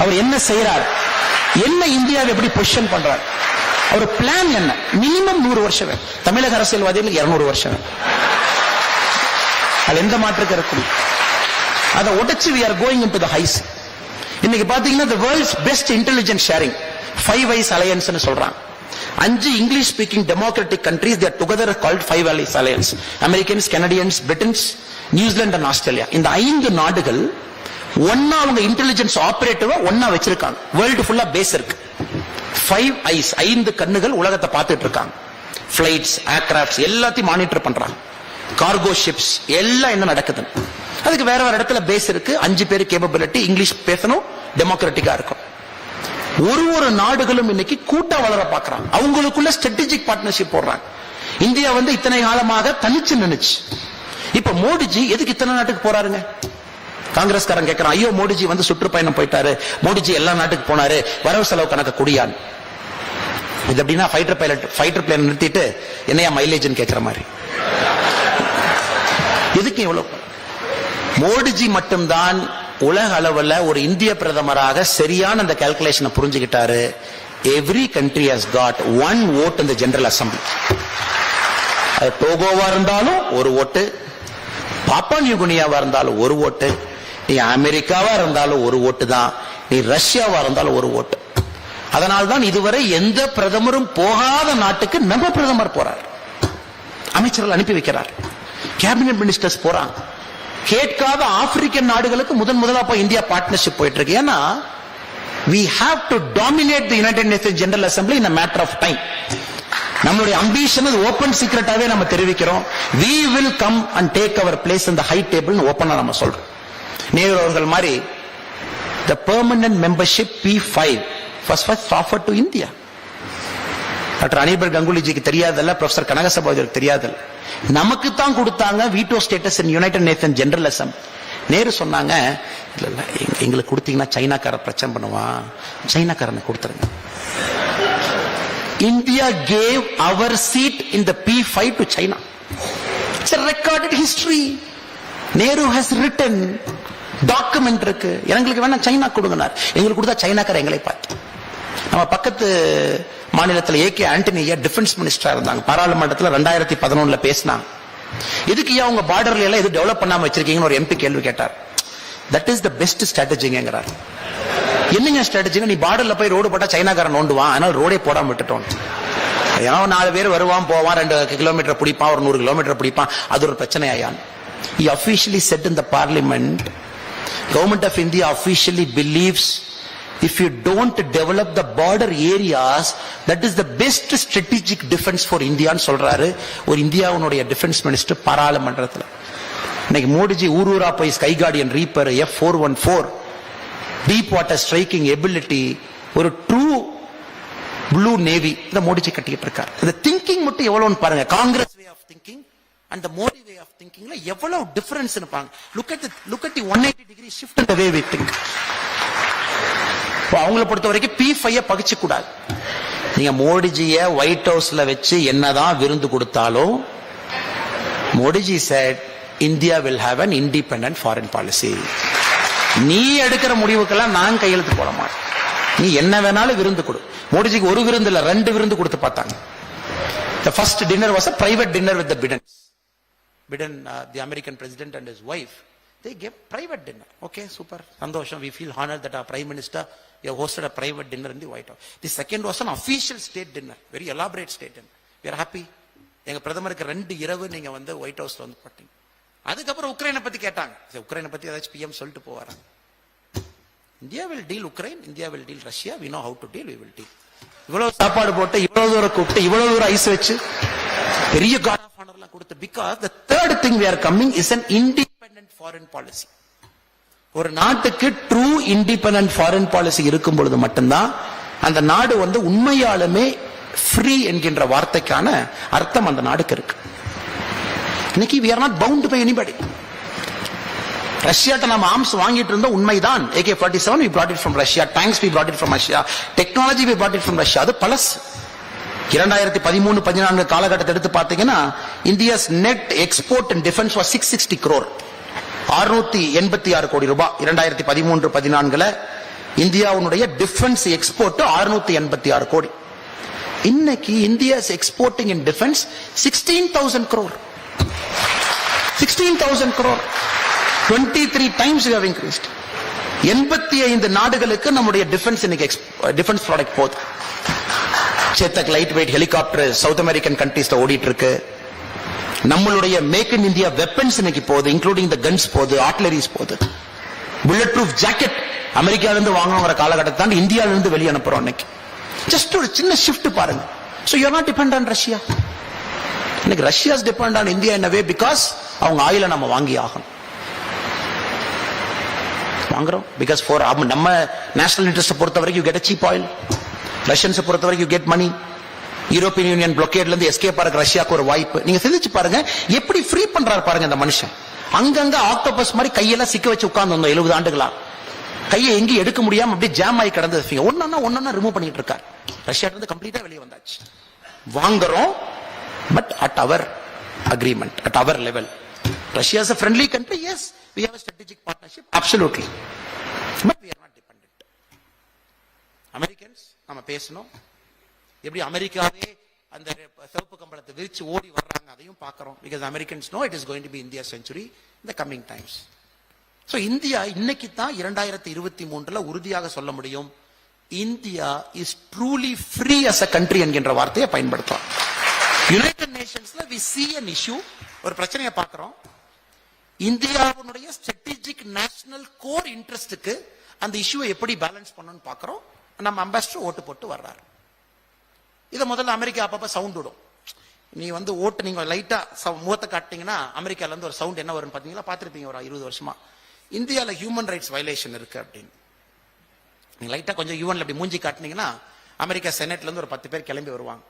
Speaker 1: அவர் என்ன செய்யறார், என்ன இந்தியாவை எப்படி பொசிஷன் பண்றார், அவர் பிளான் என்ன, மினிமம் 100 வருஷம் வேணும். தமிழக அரசியல்வாதிகளுக்கு 200 வருஷம் வேணும். அது எந்த மாற்றுக்கு இருக்கும். அதை உடைச்சு we are going into the heights. இன்னைக்கு பாத்தீங்கன்னா the world's best intelligence sharing 5 eyes alliance னு சொல்றாங்க. 5 English speaking democratic countries they are together called 5 eyes alliance. Americans, Canadians, Britons, New Zealand and Australia. இந்த 5 நாடுகள் ஒன்னா அவங்க இன்டெலிஜென்ஸ் ஆபரேட்டிவா ஒன்னா வச்சிருக்காங்க. வேர்ல்டு ஃபுல்லா பேஸ் இருக்கு. 5 ஐஸ், 5 கண்ணுகள் உலகத்தை பார்த்துட்டு இருக்காங்க. பிளைட்ஸ், ஏர்கிராஃப்ட்ஸ் எல்லாத்தையும் மானிட்டர் பண்றாங்க. கார்கோ ஷிப்ஸ் எல்லாம் என்ன நடக்குது. அதுக்கு வேற வேற இடத்துல பேஸ் இருக்கு. 5 பேர் கேப்பபிலிட்டி, இங்கிலீஷ் பேசணும், டெமோக்ராட்டிக்கா இருக்கும். ஒரு நாடுகளும் இன்னைக்கு கூட்டா வளர பாக்குறாங்க, அவங்களுக்குள்ள ஸ்ட்ராட்டஜிக் பார்ட்னர்ஷிப் போடுறாங்க. இந்தியா இத்தனை காலமாக தனிச்சு நினைச்சு, இப்ப மோடிஜி எதுக்கு இத்தனை நாட்டுக்கு போறாருங்க? காங்கிரஸ்காரன் கேட்கிறான், ஐயோ மோடிஜி சுற்றுப்பயணம் போயிட்டாரு, மோடிஜி எல்லா நாட்டுக்கு போனாரு, வரவு செலவு கணக்கு குடியான். இது எப்படின்னா ஃபைட்டர் பிளேன் நிறுத்திட்டு என்னையா மைலேஜ் கேட்கிற மாதிரி. எதுக்கு எவ்வளவு? மோடிஜி மட்டும்தான் உலக அளவில் ஒரு இந்திய பிரதமராக சரியான அந்த கால்குலேஷனை புரிஞ்சுக்கிட்டாரு. Every country has got one vote in the General Assembly. அது டோகோவா இருந்தாலும் ஒரு ஓட்டு, பாப்பா நியூகினியாவா இருந்தாலும் ஒரு ஓட்டு, நீ அமெரிக்காவா இருந்தாலும் ஒரு ஓட்டு தான், நீ ரஷ்யாவா இருந்தாலும் ஒரு ஓட்டு. அதனால்தான் இதுவரை எந்த பிரதமரும் போகாத நாட்டுக்கு நம்ம பிரதமர் போறார், அமைச்சர்கள் அனுப்பி வைக்கிறார், கேபினட் மினிஸ்டர்ஸ் போறாங்க. கேட்காத ஆப்பிரிக்கன் நாடுகளுக்கு முதலா போய் இந்தியா பார்ட்னர்ஷிப் போயிட்டு இருக்கு. ஏன்னா we have to dominate the United Nations General Assembly in a matter of time. நம்மளுடைய அம்பிஷன் ஓபன் சீக்ரெட்டாவே நம்ம தெரிவிக்கிறோம். we will come and take our place in the high table னு ஓபனா நம்ம சொல்றோம். நேரு அவர்கள் மாதிரி the permanent membership P5 was first offered to India. Doctor அனில்பர் கங்குலிஜிக்கு தெரியாதல்ல, ப்ரொஃபசர் கனகசபாஜருக்கு தெரியாதல்ல, நமக்கு தான் கொடுத்தாங்க veto status in United nation general Assembly. Nehru சொன்னாங்க, இல்ல இல்ல எங்களுக்கு கொடுத்தீங்கன்னா சைனாக்கார பிரச்சனை பண்ணுவான், சைனாக்காரனை கொடுத்துருங்க. India gave our seat in the P5 to China. It's a recorded history. Nehru has written, document இருக்கு. எங்களுக்கு வேணா சைனா கொடுங்கனார், எங்களுக்கு கொடுத்தா சைனாக்கார எங்களை பார்த்து. நம்ம பக்கத்து மாநிலத்தில் ஏகே ஆண்டனியா டிஃபென்ஸ் மினிஸ்டரா இருந்தாங்க. பாராளுமன்றத்தில் 2011 பேசினாங்க. இதுக்கு அவங்க பார்டர்ல எல்லாம் எது டெவலப் பண்ணாம வச்சிருக்கீங்கன்னு ஒரு எம்பி கேள்வி கேட்டார். தட் இஸ் த பெஸ்ட் ஸ்ட்ராட்டஜிங்கிறார். என்னங்க ஸ்ட்ராட்டஜிங்க? நீ பார்டர்ல போய் ரோடு போட்டா சைனாக்காரன் நோண்டுவான், அதனால ரோடே போடாம விட்டுட்டோம். ஏன்னா 4 பேர் வருவான் போவான், 2 கிலோமீட்டர் பிடிப்பான், ஒரு 100 கிலோமீட்டர் பிடிப்பான், அது ஒரு பிரச்சனை ion. He officially said in the parliament, government of India officially believes if you don't develop the border areas, that is the best strategic defense for India ன்னு சொல்றாரு ஒரு இந்தியாவுடைய டிஃபென்ஸ் மினிஸ்டர் பாராளுமன்றத்தில். இன்னைக்கு மோடிஜி ஊரூரா போய் sky guardian reaper, F414 deep water striking ability, ஒரு ட்ரூ ப்ளூ நேவி இந்த மோடிஜி கட்டிட்டு இருக்காரு. இந்த திங்கிங் மட்டும் எவ்வளவுன்னு பாருங்க. Congress way of thinking and the Modi way of thinking la எவ்வளவு டிஃபரன்ஸ் இருப்பாங்க. look at the 180 degree shift in the way we think. அவங்கள பொறுத்த வரைக்கும் P5 பகிச்சு கூடாது. நீங்க மோடிஜிய ஒயிட் ஹவுஸ்ல வச்சு என்னதான் விருந்து கொடுத்தாலும், Modiji said India will have an independent foreign policy. நீ எடுக்கிற முடிவுக்கெல்லாம் நான் கையெழுத்து போட மாட்டேன், நீ என்ன வேணாலும் விருந்து கொடு. மோடிஜிக்கு ஒரு விருந்து இல்ல 2 விருந்து கொடுத்து பார்த்தாங்க. The first dinner was a private dinner with the Bidens. The American president and his wife, they gave private dinner. Okay, super, sandosham, we feel honored that our prime minister hosted a private dinner in the White House. The second was an official state dinner, very elaborate state dinner. We are happy. எங்க பிரதமருக்கு 2 இரவு நீங்க ஒயிட் ஹவுஸ்ல போட்டீங்க. அதுக்கப்புறம் உக்ரைனை பத்தி கேட்டாங்க. உக்ரைனை பத்தி ஏதாச்சும் PM சொல்லிட்டு போவாராங்க. India will deal Ukraine, India will deal Russia, we know how to deal, we will deal. இவ்வளவு சாப்பாடு போட்டு, இவ்வளவு தூரம் கூப்பிட்டு, இவ்வளவு தூரம் ஐஸ் வச்சு, பெரிய கார்ட் ஆஃப் ஆனர்லாம் கொடுத்து, because the third thing we are coming is an independent foreign policy. ஒரு நாட்டுக்கு ட்ரூ இண்டிபெண்டன்ட் ஃபாரின் பாலிசி இருக்கும் பொழுது மட்டும்தான் அந்த நாடு உண்மையாலுமே ஃப்ரீ என்கின்ற வார்த்தைக்கான அர்த்தம் அந்த நாடுக்கு இருக்கு. இன்னைக்கு we are not bound by anybody. ரஷ்யாட்ட நம்ம ஆர்ம்ஸ் வாங்கிட்டு இருந்தோம் உண்மைதான். AK-47 we brought it from Russia, tanks we brought it from Russia, technology we brought it from Russia. அது பழசு. 2013-14 காலகட்டத்தை எடுத்து பார்த்தீங்கன்னா India's net export in defence was 660 crore, 686 கோடி ரூபாய். 2013-14 இந்தியாவுடைய டிஃபென்ஸ் எக்ஸ்போர்ட் 686 கோடி. இன்னைக்கு India's exporting in defence 16,000 crore. 16,000 crore, 23 times we have increased. 85 நாடுகளுக்கு நம்முடைய டிஃபென்ஸ் இன்னைக்கு டிஃபென்ஸ் ப்ராடக்ட் போகுது. Chetak light weight helicopter South American கண்ட்ரீஸ்ல ஓடிட்டு இருக்கு. நம்மளுடைய மேக் இன் இந்தியா வெப்பன்ஸ் இன்னைக்கு போகுது, இன்க்ளூடிங் த கன்ஸ் போகுது, ஆர்ட்டிலரிஸ் போகுது. புல்லட் ப்ரூஃப் ஜாக்கெட் அமெரிக்கால இருந்து வாங்குற காலகட்டத்தை தாண்டி இந்தியால இருந்து வெளியே அனுப்புறோம். இன்னைக்கு ஜஸ்ட் ஒரு சின்ன ஷிஃப்ட் பாருங்க. So you are not dependent on Russia. இன்னைக்கு Russia is depend on India in a way because அவங்க ஆயில நம்ம வாங்கி ஆகணும். வாங்குறோம் பிகாஸ் நேஷனல் இன்ட்ரெஸ்ட் பொறுத்த வரைக்கும் you get a cheap oil. ரஷ்யன்ஸ் பொறுத்த வரைக்கும் you get money. European Union பிளாக்கேட்ல இருந்து எஸ்கேப் ஆக ரஷ்யாக்கு ஒரு வாய்ப்பு. நீங்க சிந்திச்சு பாருங்க எப்படி ஃப்ரீ பண்றாரு பாருங்க இந்த மனுஷன். அங்கங்க ஆக்டோபஸ் மாதிரி கையெல்லாம் சிக்க வச்சு உட்கார்ந்து வந்தோம் 70 ஆண்டுகளா. கையை எங்கேயும் எடுக்க முடியாம அப்படியே ஜாம் ஆகி கிடந்தது. ஒன்னா ரிமூவ் பண்ணிட்டு இருக்காரு. ரஷ்யா இருந்து கம்ப்ளீட்டா வெளியே வந்தாச்சு. வாங்குறோம் but at our agreement, at our level. Russia is a friendly country, yes. We have a strategic partnership, absolutely. But we are not dependent. Americans, நாம பேசணும். எப்படி அமெரிக்காவே அந்த சிவப்பு கம்பளத்தை விரிச்சு ஓடி வர்றாங்க அதையும் பார்க்கிறோம். Because Americans know it is going to be India's century in the coming times. So India இன்னைக்கு தான் 2023ல உறுதியாக சொல்ல முடியும் India is truly free as a country என்கின்ற வார்த்தையை பயன்படுத்தும். யுனைடெட் நேஷன்ஸ்ல we see an issue, ஒரு பிரச்சனையை பார்க்கிறோம். இந்தியாவுடைய ஸ்ட்ராட்டஜிக் நேஷனல் கோர் இன்ட்ரெஸ்டுக்கு அந்த இஷ்யூவை எப்படி பேலன்ஸ் பண்ணணும்னு பார்க்கிறோம். நம்ம அம்பாசிடர் ஓட்டு போட்டு வர்றாரு. இதை முதல்ல அமெரிக்கா அப்பப்ப சவுண்ட் விடும். நீ வந்து ஓட்டு நீங்க லைட்டா முகத்தை காட்டினீங்கன்னா அமெரிக்கால இருந்து ஒரு சவுண்ட் என்ன வரும்னு பாத்தீங்களா? பார்த்திருப்பீங்க ஒரு 20 வருஷமா. இந்தியால ஹியூமன் ரைட்ஸ் வயலேஷன் இருக்கு அப்படின்னு நீங்க லைட்டா கொஞ்சம் யூஎன்ல அப்படி மூஞ்சி காட்டினீங்கன்னா அமெரிக்கா செனட்ல இருந்து ஒரு 10 பேர் கிளம்பி வருவாங்க.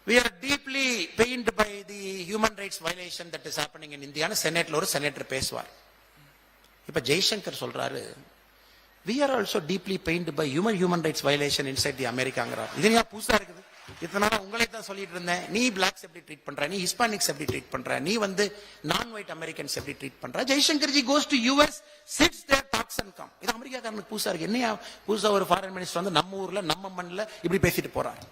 Speaker 1: We are deeply pained by the human rights violation that is happening in India. செனட்ல ஒரு செனட்டர் பேசுவார். இப்ப ஜெய்சங்கர் சொல்றாரு we are also deeply pained by human rights violation inside the Americaங்கிறார். இது ஏன் புதுசா இருக்குது? இதனால உங்களை தான் சொல்லிட்டு இருந்தேன். நீ பிளாக்ஸ் எப்படி ட்ரீட் பண்ற, நீ ஹிஸ்பானிக்ஸ் எப்படி ட்ரீட் பண்ற, நீ வந்து நான் ஒயிட் அமெரிக்கன்ஸ் எப்படி ட்ரீட் பண்ற. Jaishankar G goes to US, sits there, talks and come. இது அமெரிக்காக்காரனுக்கு புதுசா இருக்கு. என்னையா புதுசா ஒரு ஃபாரின் மினிஸ்டர் வந்து நம்ம ஊர்ல நம்ம மண்ணில் இப்படி பேசிட்டு போறாரு.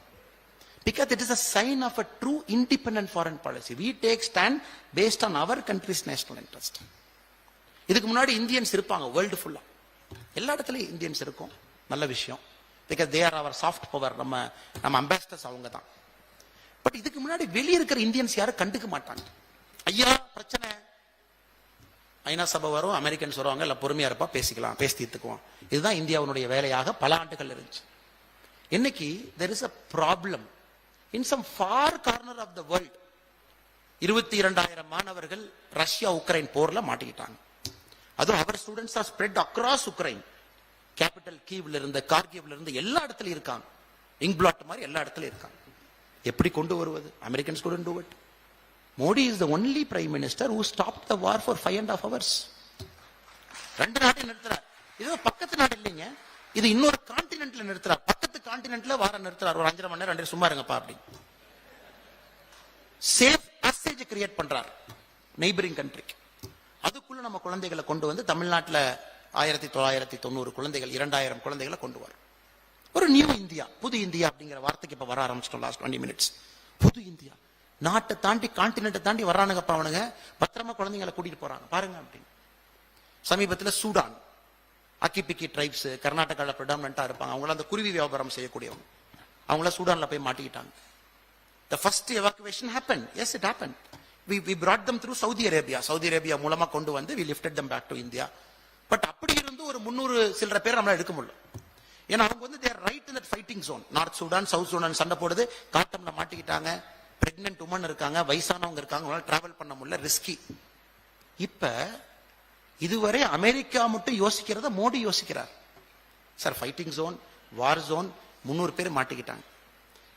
Speaker 1: Because it is a sign of a true independent foreign policy. We take stand based on our country's national interest. இதுக்கு முன்னாடி இந்தியன்ஸ் இருப்பாங்க வேர்ல்டு ஃபுல்லா, எல்லா இடத்துலயும் இந்தியன்ஸ் இருக்கும். நல்ல விஷயம். Because they are our soft power. நம்ம அம்பாசிடர்ஸ் அவங்க தான். பட் இதுக்கு முன்னாடி வெளியே இருக்கிற இந்தியன்ஸ் யாரும் கண்டுக்க மாட்டாங்க. ஐயா பிரச்சனை ஐநா சபை வரும், அமெரிக்கன்ஸ் வருவாங்க, இல்ல பொறுமையா இருப்பா, பேசிக்கலாம், பேசி தீர்த்துக்குவோம். இதுதான் இந்தியாவுடைய வேலையாக பல ஆண்டுகள் இருந்துச்சு. இன்னைக்கு there is a problem in some far corner of the world. 22,000 மாணவர்கள் ரஷ்யா உக்ரைன் போர்ல மாட்டிக்கிட்டாங்க. அதுவும் அவர் students are spread across Ukraine. Capital கீவ்ல இருந்து கார்கிவ்ல இருந்து எல்லா இடத்துலயும் இருக்காங்க. இங்க்பிளாட் மாதிரி எல்லா இடத்துலயும் இருக்காங்க. எப்படி கொண்டு வருவது? Americans couldn't do it. Modi is the only prime minister who stopped the war for 5.5 hours. 2 நாட்டை நிறுத்துறார். இது பக்கத்து நாடு இல்லைங்க, இது இன்னொரு கான்டினென்ட்ல நிறுத்துறார். பக்கத்து கான்டினென்ட்ல வார நிறுத்துறார். ஒரு 5.5 மணி நேரம் 2 சும்மா இருங்கப்பா அப்படி. சேஃப் பேசேஜ் கிரியேட் பண்றார் நெய்பரிங் கண்ட்ரிக்கு. அதுக்குள்ள நம்ம குழந்தைகளை கொண்டு வந்து தமிழ்நாட்டில் 1990 குழந்தைகள் 2000 குழந்தைகளை கொண்டு வர ஒரு நியூ இந்தியா, புது இந்தியா அப்படிங்கிற வார்த்தைக்கு இப்ப வர ஆரம்பிச்சிட்டோம். லாஸ்ட் 20 மினிட்ஸ் புது இந்தியா. நாட்டை தாண்டி கான்டினென்ட்டை தாண்டி வர்றானுங்கப்பா அவனுங்க. பத்திரமா குழந்தைங்களை கூட்டிட்டு போறாங்க பாருங்க அப்படின்னு. சமீபத்தில் சூடான் அக்கிபிக்கி ட்ரைப்ஸ் கர்நாடகாவில் ப்ரிடாமினண்டா இருப்பாங்க. அவங்கள அந்த குருவி வியாபாரம் செய்யக்கூடியவங்க, அவங்கள சூடான்ல போய் மாட்டிக்கிட்டாங்க. The first evacuation happened. Yes, it happened. We brought them through Saudi Arabia. Saudi Arabia மூலமா கொண்டு வந்து we lifted them back to India. But அப்படி இருந்து ஒரு 300 சில்லற பேர் நம்மளால எடுக்க முடியல. ஏன்னா அவங்க வந்து they are right in that fighting zone. North Sudan south Sudan சண்டை போடுது, காட்டம்ல மாட்டிக்கிட்டாங்க, பிரெக்னன்ட் உமன் இருக்காங்க, வயசானவங்க இருக்காங்க, அவங்களால டிராவல் பண்ண முடியல, ரிஸ்கி. இப்ப இதுவரை அமெரிக்கா மட்டும் யோசிக்கிறத மோடி யோசிக்கிறார். Sir fighting zone, war zone, 300 பேர் மாட்டிக்கிட்டாங்க.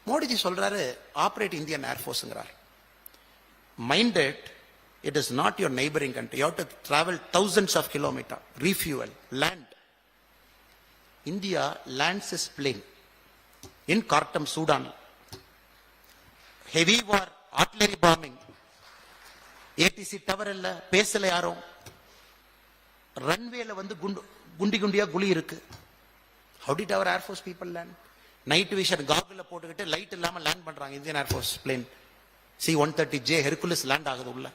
Speaker 1: மோடிஜி சொல்றாரு ஆபரேட் இந்தியன் ஏர்ஃபோர்ஸ்ங்கிறார். Minded, it is not your neighboring country. You have to travel thousands of kilometers, refuel, land. India lands its plane in Khartoum, Sudan. Heavy war, artillery bombing. ATC tower இல்ல, பேசல யாரும். ரன்வேல வந்து குண்டி குண்டியா குழி இருக்கு. How did our Air Force people land? Night vision goggle போட்டுக்கிட்டு லைட் இல்லாம லேண்ட் பண்றாங்க Indian air force plane. C-130J Hercules land ஆகுது உள்ள.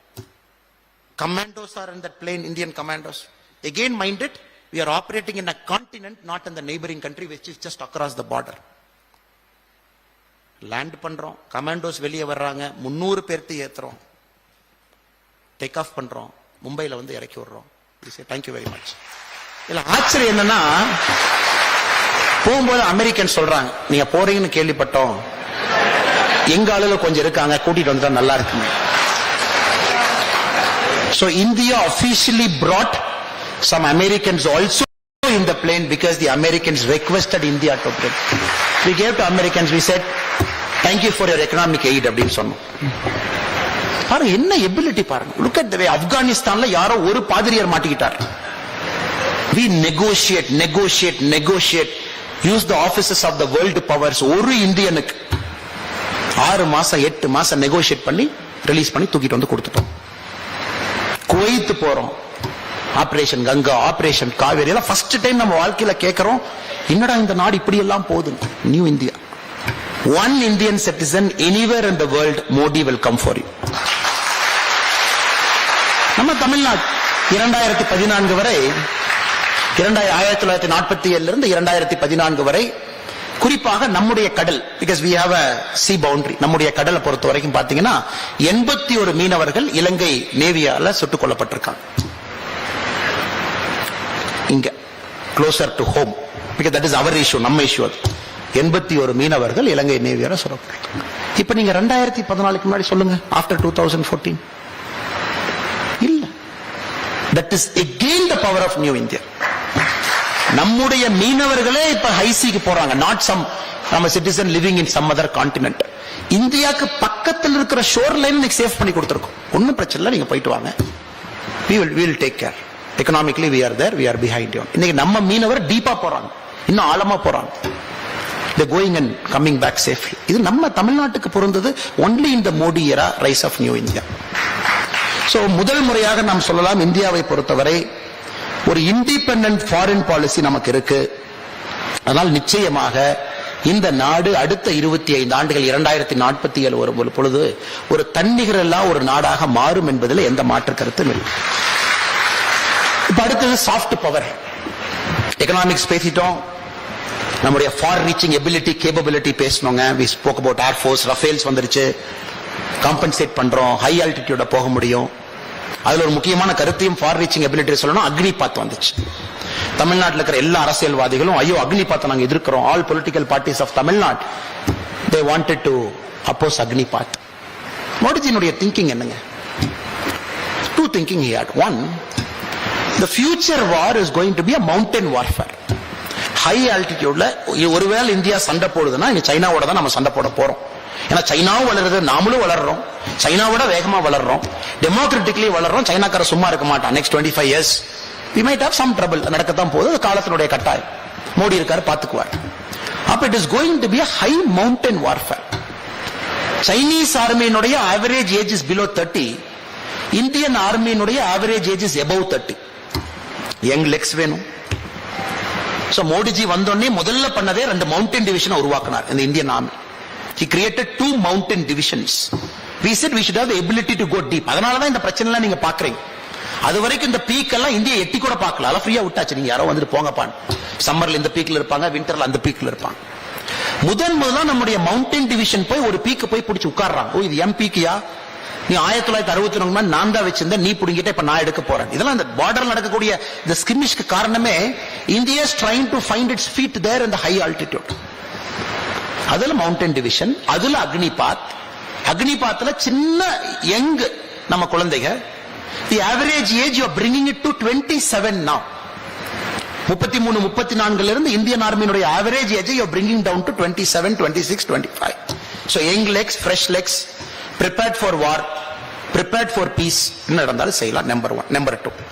Speaker 1: Commandos are in that plane, Indian commandos. Again mind it, we are operating in a continent, not in the neighboring country which is just across the border. Land பண்றோம், கமாண்டோஸ் வெளியே வர்றாங்க, 300 பேர்த்து ஏத்துறோம், டேக் ஆஃப் பண்றோம், மும்பைல வந்து இறக்கி விடுறோம். Thank you very much. இல்ல ஆச்சரியம் என்னன்னா போகும்போது அமெரிக்கன் சொல்றாங்க நீங்க போறீங்கன்னு கேள்விப்பட்டோம், எங்க ஆளுங்க கொஞ்சம் இருக்காங்க, கூட்டிட்டு வந்தா நல்லா இருக்குங்க. So India officially brought some Americans also in the plane because the Americans requested India to bring. We gave to Americans, we said, thank you for your economic aid அப்படின்னு சொன்னோம். பாருங்க என்ன எபிலிட்டி பாருங்க. Look at the way ஆப்கானிஸ்தான்ல யாரோ ஒரு பாதிரியார் மாட்டிக்கிட்டார். We negotiate, use the offices of the world powers. ஒரு இந்தியனுக்கு 6 மாசம் 8 மாசம் நெகோஷியேட் பண்ணி ரிலீஸ் பண்ணி தூக்கிட்டு வந்து கொடுத்துட்டோம். குவைத் போறோம், ஆபரேஷன் கங்கா, ஆபரேஷன் காவேரி எல்லாம் ஃபர்ஸ்ட் டைம் நம்ம வாழ்க்கையில கேட்கிறோம், என்னடா இந்த நாடு இப்படி எல்லாம் போகுது. New India. One Indian citizen anywhere in the world, Modi will come for you. நம்ம தமிழ்நாடு 2014 வரை 1947 இருந்து 2014 வரை குறிப்பாக நம்முடைய கடல், because we have a sea boundary, நம்முடைய கடலை பொறுத்த வரைக்கும் பாத்தீங்கன்னா 81 மீனவர்கள் இலங்கை நேவியால சுட்டுக் கொல்லப்பட்டிருக்காங்க. இங்க closer to home, because that is our issue, நம்ம இஷ்யூ. அது 81 மீனவர்கள் இலங்கை நேவியால சுடப்பட்டிருக்காங்க. இப்ப நீங்க 2014 முன்னாடி சொல்லுங்க, ஆஃப்டர் 2014 இல்ல. That is again the power of New India. நம்முடைய மீனவர்களே இப்ப ஹைசிக்கு போறாங்க, not some நம்ம citizen living in some other continent. இந்தியாவுக்கு பக்கத்தில் இருக்கிற ஷோர் லைன் சேவ் பண்ணி கொடுத்திருக்கோம். ஒன்னும் பிரச்சனை இல்லை, நீங்க போயிட்டு வாங்க. we will take care. economically we are there, we are behind you. இன்னைக்கு நம்ம மீனவர் டீப்பா போறாங்க, இன்னும் ஆழமா போறாங்க. they going and coming back safely. இது நம்ம தமிழ்நாட்டுக்கு பொருந்தது only in the Modi era, rise of New India. so முதல் முறையாக நாம் சொல்லலாம், இந்தியாவை பொறுத்தவரை ஒரு இண்டிபெண்டன்ட் ஃபாரின் பாலிசி நமக்கு இருக்கு. அதனால் நிச்சயமாக இந்த நாடு அடுத்த 25 ஆண்டுகள் 2047 வரும் பொழுது ஒரு தன்னிகரல்லா ஒரு நாடாக மாறும் என்பதில் எந்த மாற்று கருத்தும் இல்லை. இப்ப அடுத்தது சாஃப்ட் பவர். எக்கனாமிக்ஸ் பேசிட்டோம், நம்முடைய ஃபார் ரீச்சிங் எபிலிட்டி கேப்பபிலிட்டி பேசணுங்க. we spoke about air force, Rafales வந்துருச்சு, காம்பன்சேட் பண்றோம், ஹை ஆல்டிடியூட போக முடியும். அதுல ஒரு முக்கியமான கருத்தையும் ஃபார் ரீச்சிங் எபிலிட்டி சொல்லணும், அக்னிபாத் வந்துச்சு. தமிழ்நாட்டில் இருக்கிற எல்லா அரசியல்வாதிகளும் ஐயோ அக்னிபாத்தை நாங்க எதிர்க்கிறோம். All political parties of Tamil Nadu they wanted to oppose Agnipath. மோடிஜியினுடைய திங்கிங் என்னங்க? two thinking he had. one, the future war is going to be a mountain warfare. High ஆல்டிடியூட்ல ஒருவேளை இந்தியா சண்டை போடுதுன்னா இங்க சைனாவோட தான் நம்ம சண்டை போட போறோம். ஏன்னா சைனாவும் வளருது, நாமளும் வளர்றோம், சைனாவோட வேகமா வளர்றோம், டெமோக்ராட்டிக்லி வளர்றோம். சைனாக்கார சும்மா இருக்க மாட்டான். Next 25 years we might have some trouble. நடக்கத்தான் போகுது, அது காலத்தினுடைய கட்டாயம். மோடி இருக்காரு, பாத்துக்குவார். அப்ப it is going to be a high mountain warfare. Chinese ஆர்மியினுடைய average age is below 30. Indian ஆர்மியினுடைய average age is above 30. Young legs வேணும். சோ மோடிஜி வந்தோடனே முதல்ல பண்ணதே 2 மவுண்டன் டிவிஷனை உருவாக்கினார் இந்த Indian army. He created 2 mountain divisions. We said we should have the ability to go deep. அதனாலதான் இந்த பிரச்சனை எல்லாம் நீங்க பாக்குறீங்க. அது வரைக்கும் இந்த பீக் எல்லாம் இந்தியா எட்டி கூட பார்க்கல, அதெல்லாம் ஃப்ரீயா விட்டாச்சு. நீங்க யாரோ வந்துட்டு போங்கப்பான். சம்மர்ல இந்த பீக்ல இருப்பாங்க, விண்டர்ல அந்த பீக்ல இருப்பாங்க. முதல்ல நம்முடைய மவுண்டன் டிவிஷன் போய் ஒரு பீக்கு போய் பிடிச்சு உட்கார்றாங்க. ஓ இது எம் பீக்கியா, நீ 1969 நான் தான் வச்சிருந்த, நீ புடிங்கிட்ட, இப்ப நான் எடுக்க போறேன். இதெல்லாம் இந்த பார்டர்ல நடக்கக்கூடிய இந்த ஸ்கிமிஷ்க்கு காரணமே India is trying to find its feet there in the high altitude. அதுல மவுண்டன் டிவிஷன், அதுல அக்னிபாத். அக்னிபாத்ல சின்ன யங் நம்ம குழந்தைங்க. The average age you are bringing it to 27 now. 33 34 இருந்து இந்தியன் ஆர்மியினுடைய average age you are bringing down to 27 26 25. So young legs, fresh legs, prepared for war, prepared for peace. என்ன நடந்தாலும் செய்யலாம். நம்பர் 1. நம்பர் 2,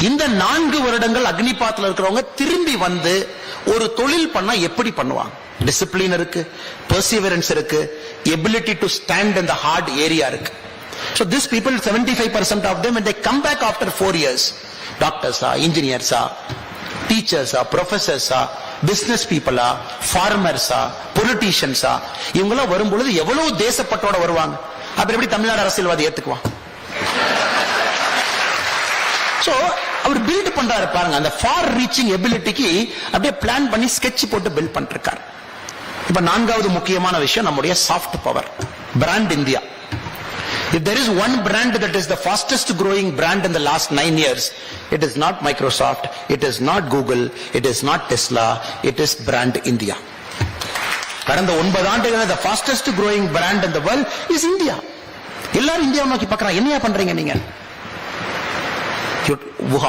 Speaker 1: இந்த 4 வருடங்கள் அக்னிபாத்ல இருக்கிறவங்க திரும்பி வந்து ஒரு தொழில் பண்ணா எப்படி பண்ணுவாங்க? டிசிப்ளின் இருக்கு, பெர்சிவரன்ஸ் இருக்கு, ability to stand in the hard area இருக்கு. So these people, 75% of them, when they come back after 4 years, doctors are, engineers are, teachers are, professors are, business people are, farmers are, politicians are, இவங்க வரும் பொழுது எவ்வளவு தேசப்பட்டோட வருவாங்க. அப்புறம் எப்படி தமிழ்நாடு அரசியல்வாதி ஏத்துக்குவான்? சோ அவர் பில்ட் பண்றாரு பாருங்க, அந்த ஃபார் ரீச்சிங் எபிலிட்டிக்கு அப்படியே பிளான் பண்ணி ஸ்கெட்ச் போட்டு பில்ட் பண்ணிருக்காரு. இப்ப 4வது முக்கியமான விஷயம் நம்முடைய soft power, brand India. If there is one brand that is the fastest growing brand in the last 9 years, it is not Microsoft, it is not Google, it is not Tesla, it is brand India. கடந்த 9 ஆண்டுகளில் the fastest growing brand in the world is India. எல்லாரும் இந்தியாவை நோக்கி பார்க்கறாங்க. என்னையா பண்றீங்க நீங்க?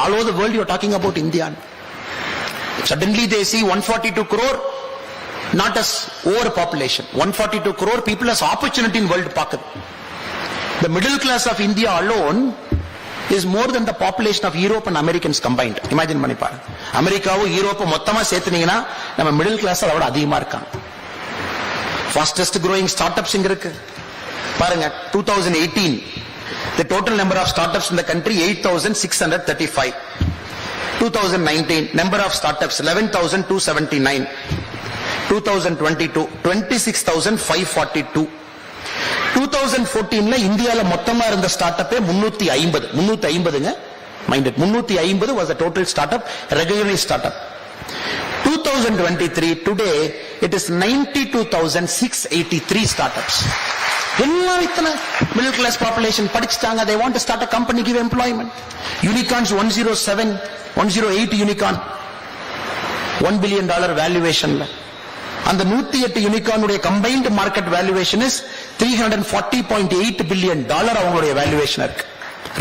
Speaker 1: All over the world you are talking about India. Suddenly they see 142 crore not as overpopulation. 142 crore people as opportunity in world pocket. The middle class of India alone is more than the population of Europe and Americans combined. Imagine பண்ணி பாருங்க. அமெரிக்காவும் யூரோப்பும் மொத்தமா சேர்த்துனீங்கன்னா நம்ம மிடில் கிளாஸ் அதோட அதிகமா இருக்காங்க. Fastest growing startups இங்க இருக்கு. பாருங்க 2018 the total number of startups in the country 8635. 2019 number of startups 11279. 2022 26542. 2014ல இந்தியால மொத்தமா இருந்த ஸ்டார்ட்-அப்பே 350ங்க minded 350 was the total startup recognized startup. 2023 today it is 92683 startups. எல்லாம் இத்தனை middle class population படிச்சிட்டாங்க. They want to start a company, give employment. Unicorns 108 unicorn $1 billion valuationல. அந்த 108 யூனிகார்ன் உடைய combined market valuation is $340.8 billion அவங்களுடைய வேல்யூவேஷன் இருக்கு.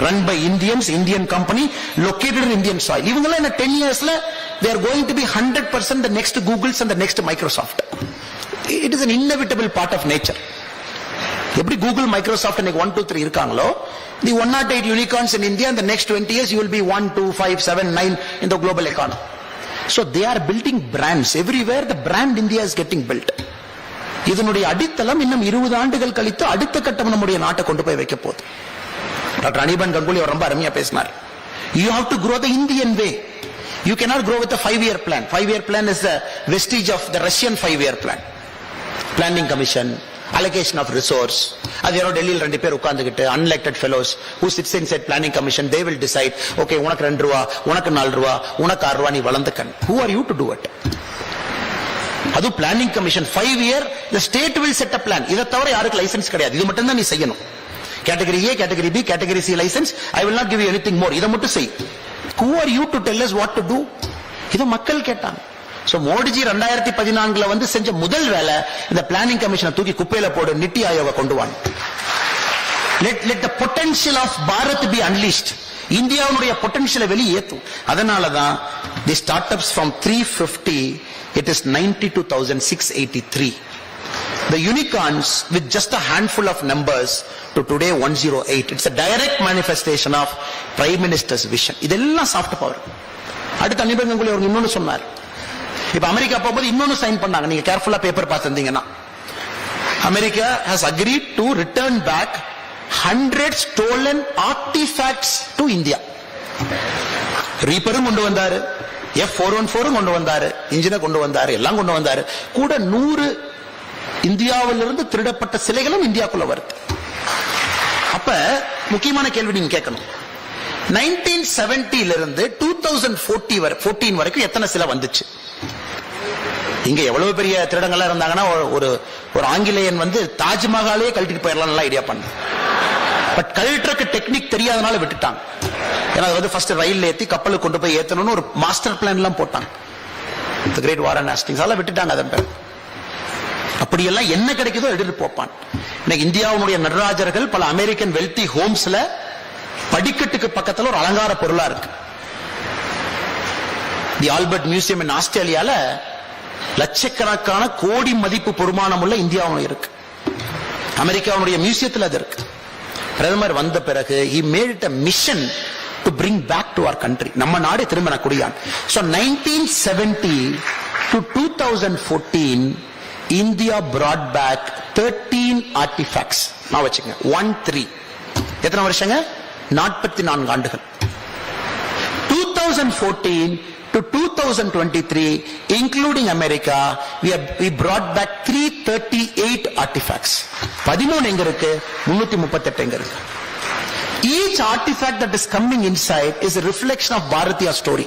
Speaker 1: Run by Indians, Indian company, located in Indian soil. இவங்கெல்லாம் இந்த 10 yearsல they are going to be 100% the next Googles and the next Microsoft. It is an inevitable part of nature. எப்படி கூகுள் மைக்ரோசாஃப்ட் இன்னைக்கு 1 2 3 இருக்காங்களோ, the 108 unicorns in India in the next 20 years you will be 1 2 5 7 9 in the global economy. So they are building brands everywhere. The brand India is getting built. இதனுடைய அடித்தளம் இன்னும் 20 ஆண்டுகள் கழித்து அடுத்த கட்டம் நம்முடைய நாட்டை கொண்டு போய் வைக்க போகுது. டாக்டர் அனிபன் கங்குலி அவர் ரொம்ப அருமையா பேசினார். You have to grow the Indian way. You cannot grow with a 5-year plan. 5-year plan is the vestige of the Russian 5-year plan. Planning commission, allocation of resource. அது யாரோ டெல்லியில் 2 பேர் உட்கார்ந்துகிட்டு unelected fellows who sits inside planning commission, they will decide, okay உனக்கு 2 ரூபா, உனக்கு 4 ரூபா, உனக்கு 6 ரூபா, நீ வளர்ந்துக்கணும். Who are you to do it? அது planning commission 5 year the state will set a plan. இத தவிர யாருக்கு லைசென்ஸ் கிடையாது. இது மட்டும் தான் நீ செய்யணும். Category A, category B, category C licence. I will not give you anything more. இத மட்டும் செய். Who are you to tell us what to do? இத மக்கள் கேட்டாங்க. சோ மோடிஜி 2014ல வந்து செஞ்ச முதல் வேலை இந்த பிளானிங் கமிஷனை தூக்கி குப்பையில போடு, நித்தி ஆயோக கொண்டு வாங்க. Let the potential of Bharat be unleashed. இந்தியாவுடைய பொட்டன்ஷியலை வெளியேற்றும். அதனாலதான் the startups from 350 it is 92683. The unicorns with just a handful of numbers to today 108. It's a direct manifestation of Prime Minister's vision. இதெல்லாம் சாஃப்ட் பவர். அடுத்த அனிபன் கங்குலி அவர் இன்னொன்னு சொன்னார். இப்ப அமெரிக்கா போகும்போது இன்னொன்னு சைன் பண்ணாங்க. நீங்க கேர்ஃபுல்லா பேப்பர் பார்த்திருந்தீங்கன்னா, America has agreed to return back 100 stolen artifacts to India. ரீப்பரும் கொண்டு வந்தாரு, F414 கொண்டு வந்தாரு, இன்ஜினை கொண்டு வந்தாரு, எல்லாம் கொண்டு வந்தாரு. கூட 100 இந்தியாவிலிருந்து திருடப்பட்ட சிலைகளும் இந்தியாக்குள்ள வருது. அப்ப முக்கியமான கேள்வி நீங்க கேட்கணும். 1970 இருந்து 2014 வரைக்கும் எத்தனை சிலை வந்துச்சு? இங்க எவ்வளவு பெரிய திருடங்களா இருந்தாங்கன்னா ஒரு ஆங்கிலேயன் வந்து தாஜ்மஹாலே கழட்டிட்டு போயிடலாம் ஐடியா பண்ண. பட் கழட்டுறக்கு டெக்னிக் தெரியாதனால விட்டுட்டாங்க. ஏன்னா அது வந்து ஃபர்ஸ்ட் ரயில் ஏத்தி கப்பலுக்கு கொண்டு போய் ஏத்தணும்னு ஒரு மாஸ்டர் பிளான் எல்லாம் போட்டாங்க. தி கிரேட் வாரன் ஹேஸ்டிங்ஸ் எல்லாம் விட்டுட்டாங்க. அதன் பேர் அப்படியெல்லாம் என்ன கிடைக்குதோ எடுத்துட்டு போப்பான். இன்னைக்கு இந்தியாவுடைய நடராஜர்கள் பல அமெரிக்கன் வெல்தி ஹோம்ஸ்ல படிக்கட்டுக்கு பக்கத்துல ஒரு அலங்கார பொருளா இருக்கு. தி ஆல்பர்ட் மியூசியம் இன் ஆஸ்திரேலியால லட்சக்கணக்கான கோடி மதிப்பு பொறுமானம் உள்ள இந்தியாவும் இருக்கு. அமெரிக்காவுடைய மியூசியத்தில் அது இருக்கு. பிரதமர் வந்த பிறகு he made it a mission to bring back to our country. நம்ம நாடு திரும்ப குடியான். So 1970 to 2014 India brought back 13 artifacts. நான் வச்சுங்க 13. எத்தனை வருஷங்க? 44 ஆண்டுகள். 2014 to 2023 including America we brought back 338 artifacts. 13 எங்க இருக்கு? 338 எங்க இருக்கு? Each artifact that is coming inside is a reflection of Bharatiya story.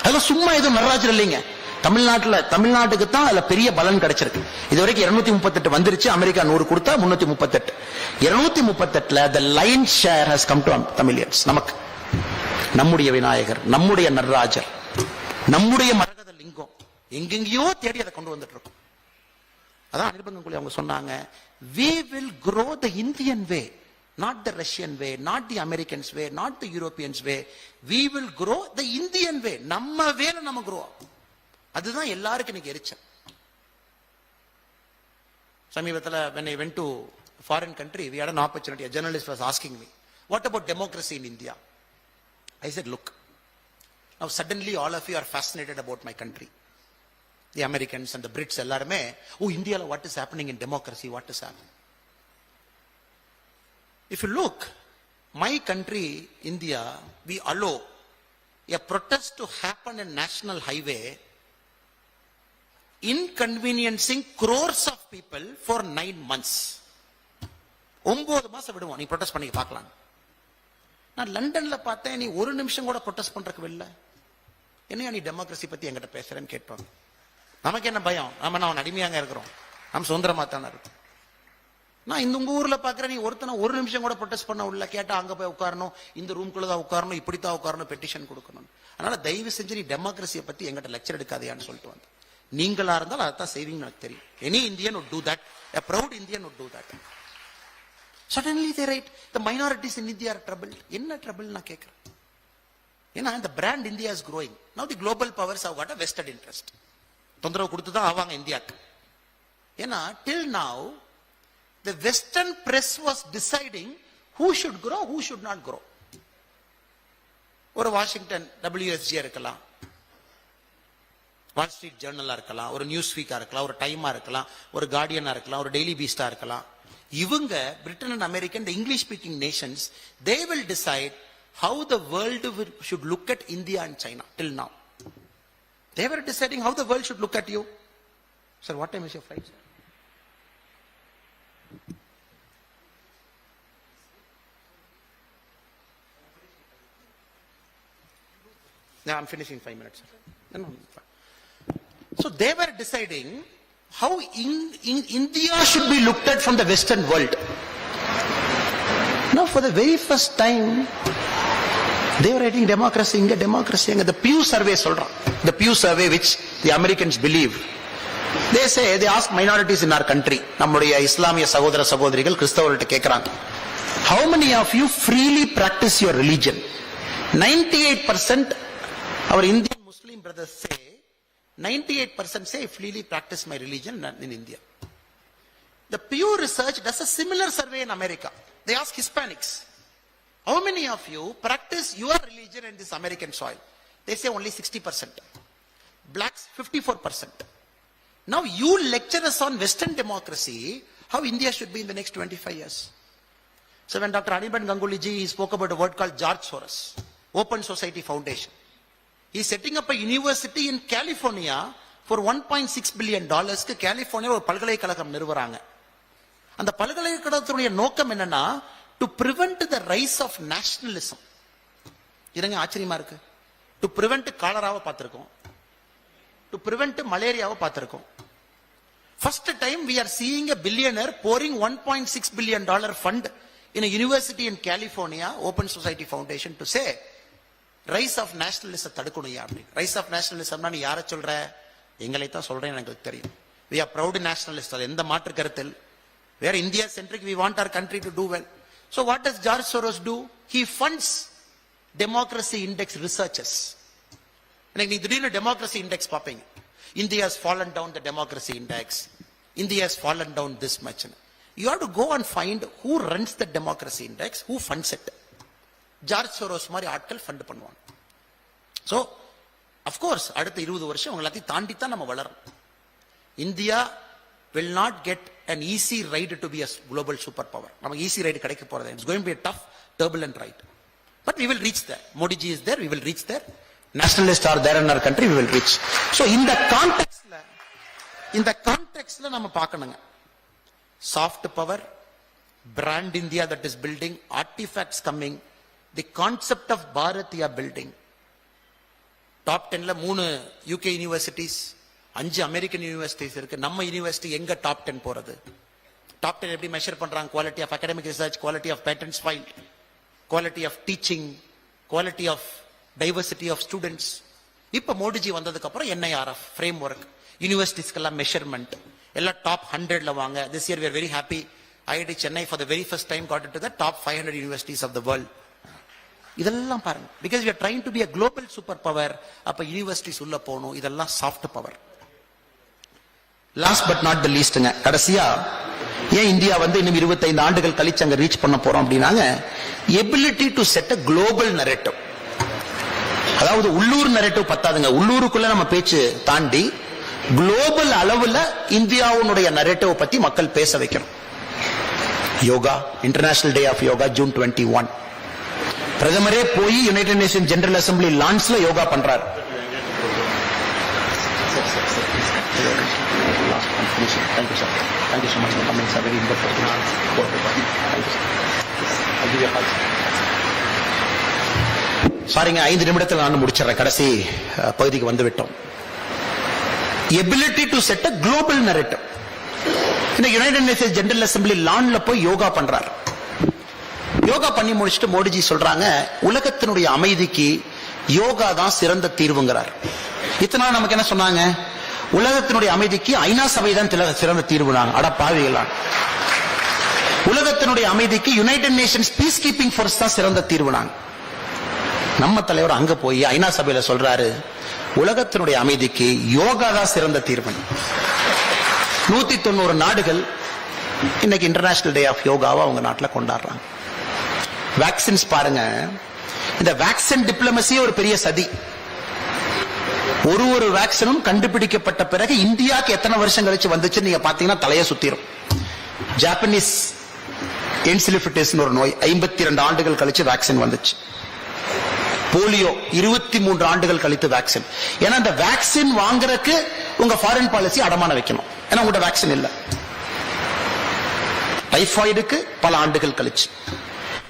Speaker 1: அது சும்மா ஏதோ நடராஜர் இல்லைங்க. தமிழ்நாட்டுக்கு தான் அதுல பெரிய பலன் கிடைச்சிருக்கு. இதுவரைக்கும் 238 வந்துருச்சு. அமெரிக்கா 100 கொடுத்தா 338. 238ல the lion share has come to Tamilians. நமக்கு நம்முடைய விநாயகர், நம்முடைய நடராஜர், நம்முடைய மரகத லிங்கம் எங்கெங்கயோ தேடி அதை கொண்டு வந்துட்டு இருக்கோம். அதான் அனிபன் கங்குலி அவங்க சொன்னாங்க, we will grow the Indian way, not the Russian way, not the Americans way, not the Europeans way. We will grow the Indian way. நம்ம வேல நம்ம grow. அதுதான் எல்லாருக்கும் இன்னைக்கு எரிச்சல். சமீபத்தில் when I went to foreign country, we had an opportunity. A journalist was asking me, what about democracy in India? I said, look, now suddenly all of you are fascinated about my country. The Americans and the Brits எல்லாருமே, oh, India, what is happening in democracy, what is happening? If you look, my country, India, we allow a protest to happen in national highway, inconveniencing crores of people for 9 months. 9 மாசம் விடுவோம் நீ ப்ரொடெஸ்ட் பண்ணி பார்க்கலாம். நான் லண்டன்ல பார்த்தேன், நீ ஒரு நிமிஷம் கூட ப்ரொடெஸ்ட் பண்றதுக்கு இல்லை. என்னையா நீ டெமோக்ரஸி பத்தி என்கிட்ட பேசுறேன்னு கேட்பாங்க. நமக்கு என்ன பயம்? நான் அடிமையாங்க இருக்கிறோம், நம்ம சுதந்திரமா தானே இருக்கும். நான் இந்த உங்க ஊர்ல பாக்குறேன், நீ ஒருத்தனை ஒரு நிமிஷம் கூட ப்ரொடெஸ்ட் பண்ண உள்ள, கேட்டா அங்க போய் உட்காரணும், இந்த ரூம்குள்ள தான் உட்காரணும், இப்படித்தான் உட்காரணும், பெட்டிஷன் கொடுக்கணும். அதனால தயவு செஞ்சு நீ டெமோக்ரஸியை பத்தி எங்கிட்ட லெக்சர் எடுக்காதையான்னு சொல்லிட்டு வந்து. நீங்களா இருந்தாலும் அதான் செய்வீங்கன்னு எனக்கு தெரியும். Any Indian would do that. A proud Indian would do that. Suddenly they write, the minorities in India are troubled. என்ன trouble நான் கேட்கிறேன். ஏன்னா the brand India is growing. Now the global powers have got a vested interest. தொந்தரவு கொடுத்து தான் ஆவாங்க இந்தியாக்கு. ஏன்னா till now the western press was deciding who should grow, who should not grow. ஒரு வாஷிங்டன் WSG இருக்கலாம், வால் ஸ்ட்ரீட் ஜேர்னலா இருக்கலாம், ஒரு நியூஸ் வீக்கா இருக்கலாம், ஒரு டைமா இருக்கலாம், ஒரு கார்டியனா இருக்கலாம், ஒரு டெய்லி பீஸ்டா இருக்கலாம். இவங்க Britain and American, the English speaking nations, they will decide how the world should look at India and China. Till now they were deciding how the world should look at you. Sir, what time is your flight, sir? Yeah, I'm finishing 5 minutes, sir. No. So they were deciding how India should be looked at from the Western world. Now for the very first time they were writing democracy inga, democracy inga. The Pew survey solra, the Pew survey which the Americans believe, they say, they ask minorities in our country, நம்முடைய இஸ்லாமிய சகோதர சகோதரிகள் கிறிஸ்தவர்கள்ட்ட கேக்குறாங்க, how many of you freely practice your religion? 98% our Indian Muslim brothers say, 98% say, I freely practice my religion in India. The Pew Research does a similar survey in America. They ask Hispanics, how many of you practice your religion in this American soil? They say only 60%. Blacks 54%. Now you lecture us on Western democracy, how India should be in the next 25 years. So when Dr. Anirban Ganguly ji, he spoke about a word called George Soros, Open Society Foundation. He is setting up a university in California for $1.6 billion. California ஒரு பல்கலைக்கழகம் நிறுவறாங்க. அந்த பல்கலைக்கழகத்துடைய நோக்கம் என்னன்னா, to prevent the rise of nationalism. இதுங்க ஆச்சரியமா இருக்கு. to prevent காலராவை பார்த்திருக்கோம், to prevent மலேரியாவை பார்த்திருக்கோம். First time we are seeing a billionaire pouring $1.6 billion fund in a university in California, Open Society Foundation, to say rise of nationalism தடுக்கணும். அப்படி ரைஸ் ஆஃப் நேஷனலிசம்னா நீ யாரை சொல்ற? எங்களை தான் சொல்றேன், எனக்கு தெரியும். we are proud nationalists, அது எந்த மாற்று கருத்தில். we are India centric, we want our country to do well. So what does George Soros do? He funds democracy index researchers. எனக்கு நீ திடீர்னு democracy index பாப்பீங்க, India has fallen down the democracy index, India has fallen down this much. You have to go and find who runs the democracy index, who funds it. George Soros மாதிரி ஆட்கள் ஃபண்ட் பண்ணுவாங்க. சோ of course அடுத்த 20 வருஷம் எல்லாத்தையும் தாண்டி தான் நம்ம வளரும். India will not get an easy ride to be a global superpower. நமக்கு ஈஸி ரைடு கிடைக்க போறது. It's going to be a tough, turbulent ride. But we will reach there. Modi ji is there, we will reach there. Nationalists are there in our country, we will reach. So in the context நம்ம பார்க்கணுங்க. Soft power, brand India that is building, artifacts coming, the concept of Bharatiya building. Top 10 la 3 UK universities, 5 American universities இருக்கு. நம்ம யூனிவர்சிட்டி எங்க டாப் 10 போறது? டாப் 10 எப்படி மெஷர் பண்றாங்க? Quality of academic research, quality of patents file, quality of teaching, quality of diversity of students. இப்ப மோடிஜி வந்ததுக்கு அப்புறம் NIRF ஃப்ரேம் ஒர்க், யூனிவர்சிட்டிஸ்க்கெல்லாம் மெஷர்மெண்ட் எல்லாம் டாப் 100ல வாங்க. This year we are very happy. IIT Chennai for the very first time got into the top 500 universities of the world. இதெல்லாம் பாருங்க. Because we are trying to be a global super power. அப்ப யூனிவர்சிட்டிஸ் உள்ள போகணும். இதெல்லாம் soft power. Last but not the லீஸ்ட்ங்க, கடைசியா ஏன் இந்தியா வந்து இன்னும் 25 ஆண்டுகள் கழிச்சு அங்க ரீச் பண்ண போறோம் அப்படின்னாங்க, ability to set a global narrative. அதாவது உள்ளூர் நரேட்டிவ் பத்தாதுங்க, உள்ளூருக்குள்ள நம்ம பேச்சு தாண்டி குளோபல் அளவுல இந்தியாவுடைய நரேட்டிவ் பத்தி மக்கள் பேச வைக்கணும். Yoga, international day of yoga June 21. பிரதமரே போய் யுனைடெட் நேஷன் ஜெனரல் அசம்பிளி லான்ச்ல யோகா பண்றாரு. Thank you, sir. Thank you so much for coming, sir. Very important. Thank you, sir. I'll give you a call. சாரிங்க, 5 நிமிடத்தில் நான் முடிச்சிடறேன். கடைசி பகுதிக்கு வந்து விட்டோம். Ability to set a global narrative. இந்த யுனைடெட் நேஷன்ஸ் ஜெனரல் அசம்பிளி லான்ல போய் யோகா பண்றாரு. யோகா பண்ணி முடிச்சுட்டு மோடிஜி சொல்றாங்க, உலகத்தினுடைய அமைதிக்கு யோகா தான் சிறந்த தீர்வுங்கிறார். இத்தனை நமக்கு என்ன சொன்னாங்க, உலகத்தினுடைய அமைதிக்கு ஐநா சபை தான் சிறந்த தீர்வு. அட பாவிகளா, உலகத்தினுடைய அமைதிக்கு United Nations piece keeping force தான் சிறந்த தீர்வு. நம்ம தலைவர் அங்க போய் ஐநா சபையில சொல்றாரு, உலகத்தினுடைய அமைதிக்கு யோகா தான் சிறந்த தீர்வு. 190 நாடுகள் இன்னைக்கு இன்டர்நேஷனல் டே ஆஃப் யோகாவை அவங்க நாட்டில் கொண்டாடுறாங்க. வேக்சின்ஸ் பாருங்க, இந்த வேக்சின் டிப்ளமசி ஒரு பெரிய சதி. ஒரு வேக்சினும் கண்டுபிடிக்கப்பட்ட பிறகு இந்தியாவுக்கு எத்தனை வருஷம் கழிச்சு வந்துச்சு நீங்க பாத்தீங்கன்னா தலையை சுத்திரும். ஜாப்பனீஸ் என்சிலிபிட்டிஸ் ஒரு நோய் 52 ஆண்டுகள் கழிச்சு வேக்சின் வந்துச்சு. போலியோ 23 ஆண்டுகள் கழித்து வேக்சின். ஏன்னா இந்த வேக்சின் வாங்குறதுக்கு உங்க ஃபாரின் பாலிசி அடமான வைக்கணும், ஏன்னா உங்கள்கிட்ட வேக்சின் இல்ல. டைபாய்டுக்கு பல ஆண்டுகள் கழிச்சு.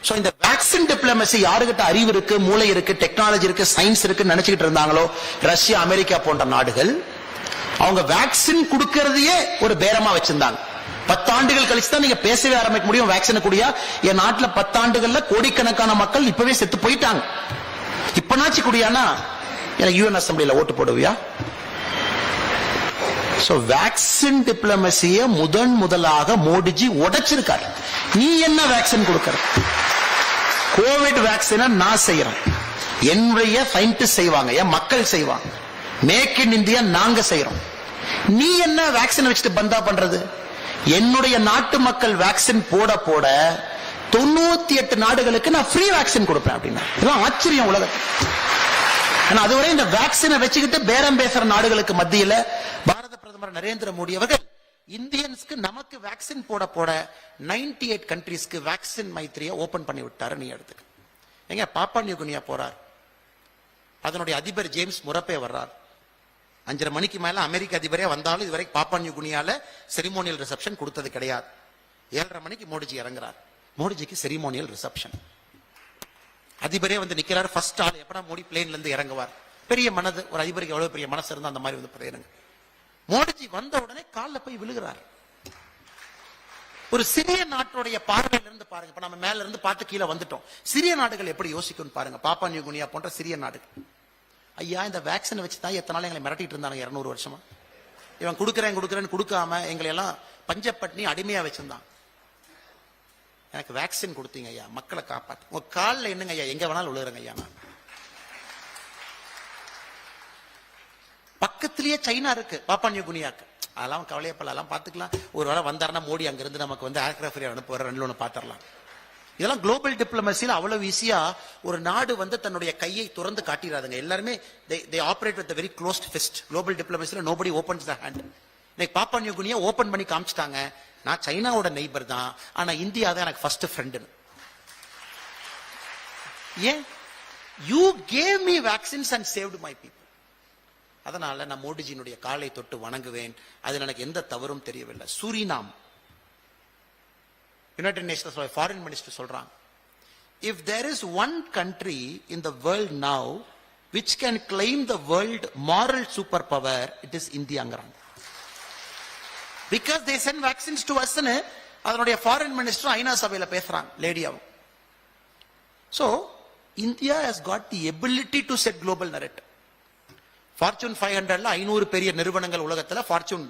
Speaker 1: சோ இந்த வேக்சின் டிப்ளமசி யாருகிட்ட அறிவு இருக்கு, மூளை இருக்கு, டெக்னாலஜி இருக்கு, சயின்ஸ் இருக்கு நினைச்சுக்கிட்டு இருந்தாங்களோ ரஷ்யா, அமெரிக்கா போன்ற நாடுகள், அவங்க வேக்சின் கொடுக்கறதையே ஒரு பேரமா வச்சிருந்தாங்க. 10 ஆண்டுகள் கழிச்சு தான் நீங்க பேசவே ஆரம்பிக்க முடியும். வேக்சின் கூடியா என் நாட்டுல 10 ஆண்டுகள்ல கோடிக்கணக்கான மக்கள் இப்பவே செத்து போயிட்டாங்க. இப்பனாச்சு கூடியானா எனக்கு யூஎன் அசம்பிளியில ஓட்டு போடுவியா? சோ வேக்சின் டிப்ளமசிய முதலாக மோடிஜி உடைச்சிருக்காரு. நீ என்ன வேக்சின் கொடுக்கற? கோவிட் வேக்சினை நான் செய்யறேன், என்னுடைய சயின்டிஸ்ட் செய்வாங்க, என் மக்கள் செய்வாங்க. மேக் இன் இந்தியா நாங்க செய்யறோம். நீ என்ன வேக்சின் வச்சுட்டு பந்தா பண்றது? என்னுடைய நாட்டு மக்கள் வேக்சின் போட 98 நாடுகளுக்கு நான் ஃப்ரீ வேக்சின் கொடுப்பேன் அப்படின்னா இதெல்லாம் ஆச்சரியம் உலகத்தில். அதுவரை இந்த வேக்சினை வச்சுக்கிட்டு பேரம் பேசுற நாடுகளுக்கு மத்தியில பாரத பிரதமர் நரேந்திர மோடி அவர்கள் இந்தியன்ஸ்க்கு நமக்கு வேக்சின் போட 98 கண்ட்ரீஸ்க்கு வேக்சின் மைத்ரியை ஓபன் பண்ணி விட்டாரு. நீ எடுத்துக்க. எங்க பாப்பா நியூ கினியா போறார், அதனுடைய அதிபர் ஜேம்ஸ் முரப்பே வர்றார். 5:30 மணிக்கு மேல அமெரிக்க அதிபரே வந்தாலும் இதுவரைக்கும் பாப்பா நியூ கினியால செரிமோனியல் ரிசப்ஷன் கொடுத்தது கிடையாது. 7:30 மணிக்கு மோடிஜி இறங்குறார். மோடிஜிக்கு செரிமோனியல் ரிசப்ஷன். அதிபரே வந்து நிக்கிறார். ஃபர்ஸ்ட் ஆள் எப்படா மோடி பிளேன்ல இருந்து இறங்குவார். பெரிய மனது, ஒரு அதிபருக்கு எவ்வளவு பெரிய மனசு இருந்தா அந்த மாதிரி வந்து இறங்கு. மோடிஜி வந்த உடனே காலில் போய் விழுகிறார். ஒரு சிறிய நாட்டுடைய பார்வையில இருந்து பாருங்க. இப்ப நம்ம மேல இருந்து பார்த்து கீழே வந்துட்டோம். சிறிய நாடுகள் எப்படி யோசிக்கும் பாருங்க. பாப்பா நியூ கினியா போன்ற சிறிய நாடுகள், ஐயா இந்த வேக்சினை வச்சு தான் எத்தனை நாள் எங்களை மிரட்டிட்டு இருந்தாங்க 200 வருஷமா. இவன் கொடுக்கறேன்னு கொடுக்காம எங்களை எல்லாம் பஞ்சப்பட்டினி அடிமையா வச்சிருந்தான். எனக்கு வேக்சின் கொடுத்தீங்க ஐயா, மக்களை காப்பாத்து. உங்க காலில் என்னங்க ஐயா, எங்க வேணாலும் விழுறேங்க ஐயா. நான் பக்கத்திலேயே சைனா இருக்கு, பாப்பா நியூ கினியாக்கு. அதெல்லாம் கவலையப்பெல்லாம் பாத்துக்கலாம். ஒரு வேளை வந்தாருன்னா மோடி அங்க இருந்து நமக்கு வந்து ஏர்கிராஃப்ட் அனுப்புவார், 2 பாத்திரலாம். இதெல்லாம் குளோபல் டிப்ளமசியில் அவ்வளவு ஈஸியா ஒரு நாடு வந்து தன்னுடைய கையை துறந்து காட்டிடாதுங்க. எல்லாருமே they operate with a very closed fist. Global டிப்ளமசியில் nobody opens the hand. இன்னைக்கு பாப்பா நியூ கினியா ஓபன் பண்ணி காமிச்சிட்டாங்க, நான் சைனாவோட நெய்பர் தான், ஆனா இந்தியா தான் எனக்கு ஃபர்ஸ்ட் ஃப்ரெண்ட். ஏன்? You gave me vaccines and saved my people. அதனால நான் மோடிஜியினுடைய காலை தொட்டு வணங்குவேன். அதில் எனக்கு எந்த தவறும் தெரியவில்லை. Suriname, United Nations foreign minister சொல்றாங்க, if there is one country in the world now which can claim the world moral superpower, it is Indiaங்கறாங்க. because they send vaccines to us னு அதனுடைய ஃபாரின் மினிஸ்டர் ஐநா சபையில பேசுறாங்க, லேடியாவும். so India has got the ability to set global narrative. Fortune 500ல 500 பெரிய நிறுவனங்கள் உலகத்துல Fortune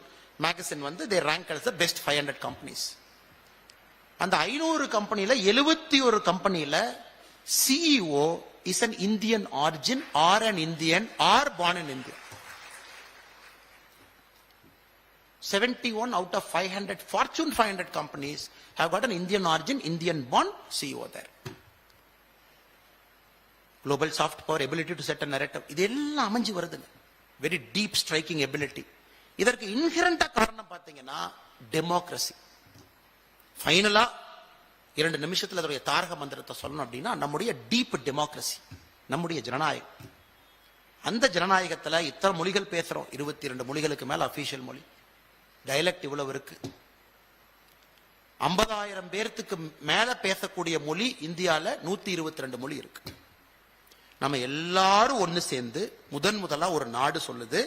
Speaker 1: magazine வந்து they rank as the best 500 companies. அந்த 500 கம்பெனில 71 கம்பெனில
Speaker 2: CEO is an Indian origin or an Indian or born in India. 71 out of 500 Fortune 500 companies have got an Indian origin, Indian born CEO there. Global soft power, ability to set a narrative. இதெல்லாம் அமைஞ்சு வருதுங்க. Very deep striking ability. இதற்கு இன்ஹெரண்டா காரணம் பாத்தீங்கன்னா டெமோக்ரஸி. ஃபைனலா 2 நிமிஷத்துல அதோட தாரக மந்திரத்தை சொல்லணும் அப்படின்னா நம்முடைய டீப் டெமோக்ரஸி, நம்முடைய ஜனநாயகம். அந்த ஜனநாயகத்துல இத்தனை மொழிகள் பேசுறோம், 22 மொழிகளுக்கு மேல அபிஷியல் மொழி, டயலக்ட் இவ்வளவு இருக்கு. 50,000 பேர்த்துக்கு மேல பேசக்கூடிய மொழி இந்தியால 122 மொழி இருக்கு. நம்ம எல்லாரும் ஒண்ணு சேர்ந்து முதலா ஒரு நாடு சொல்லுது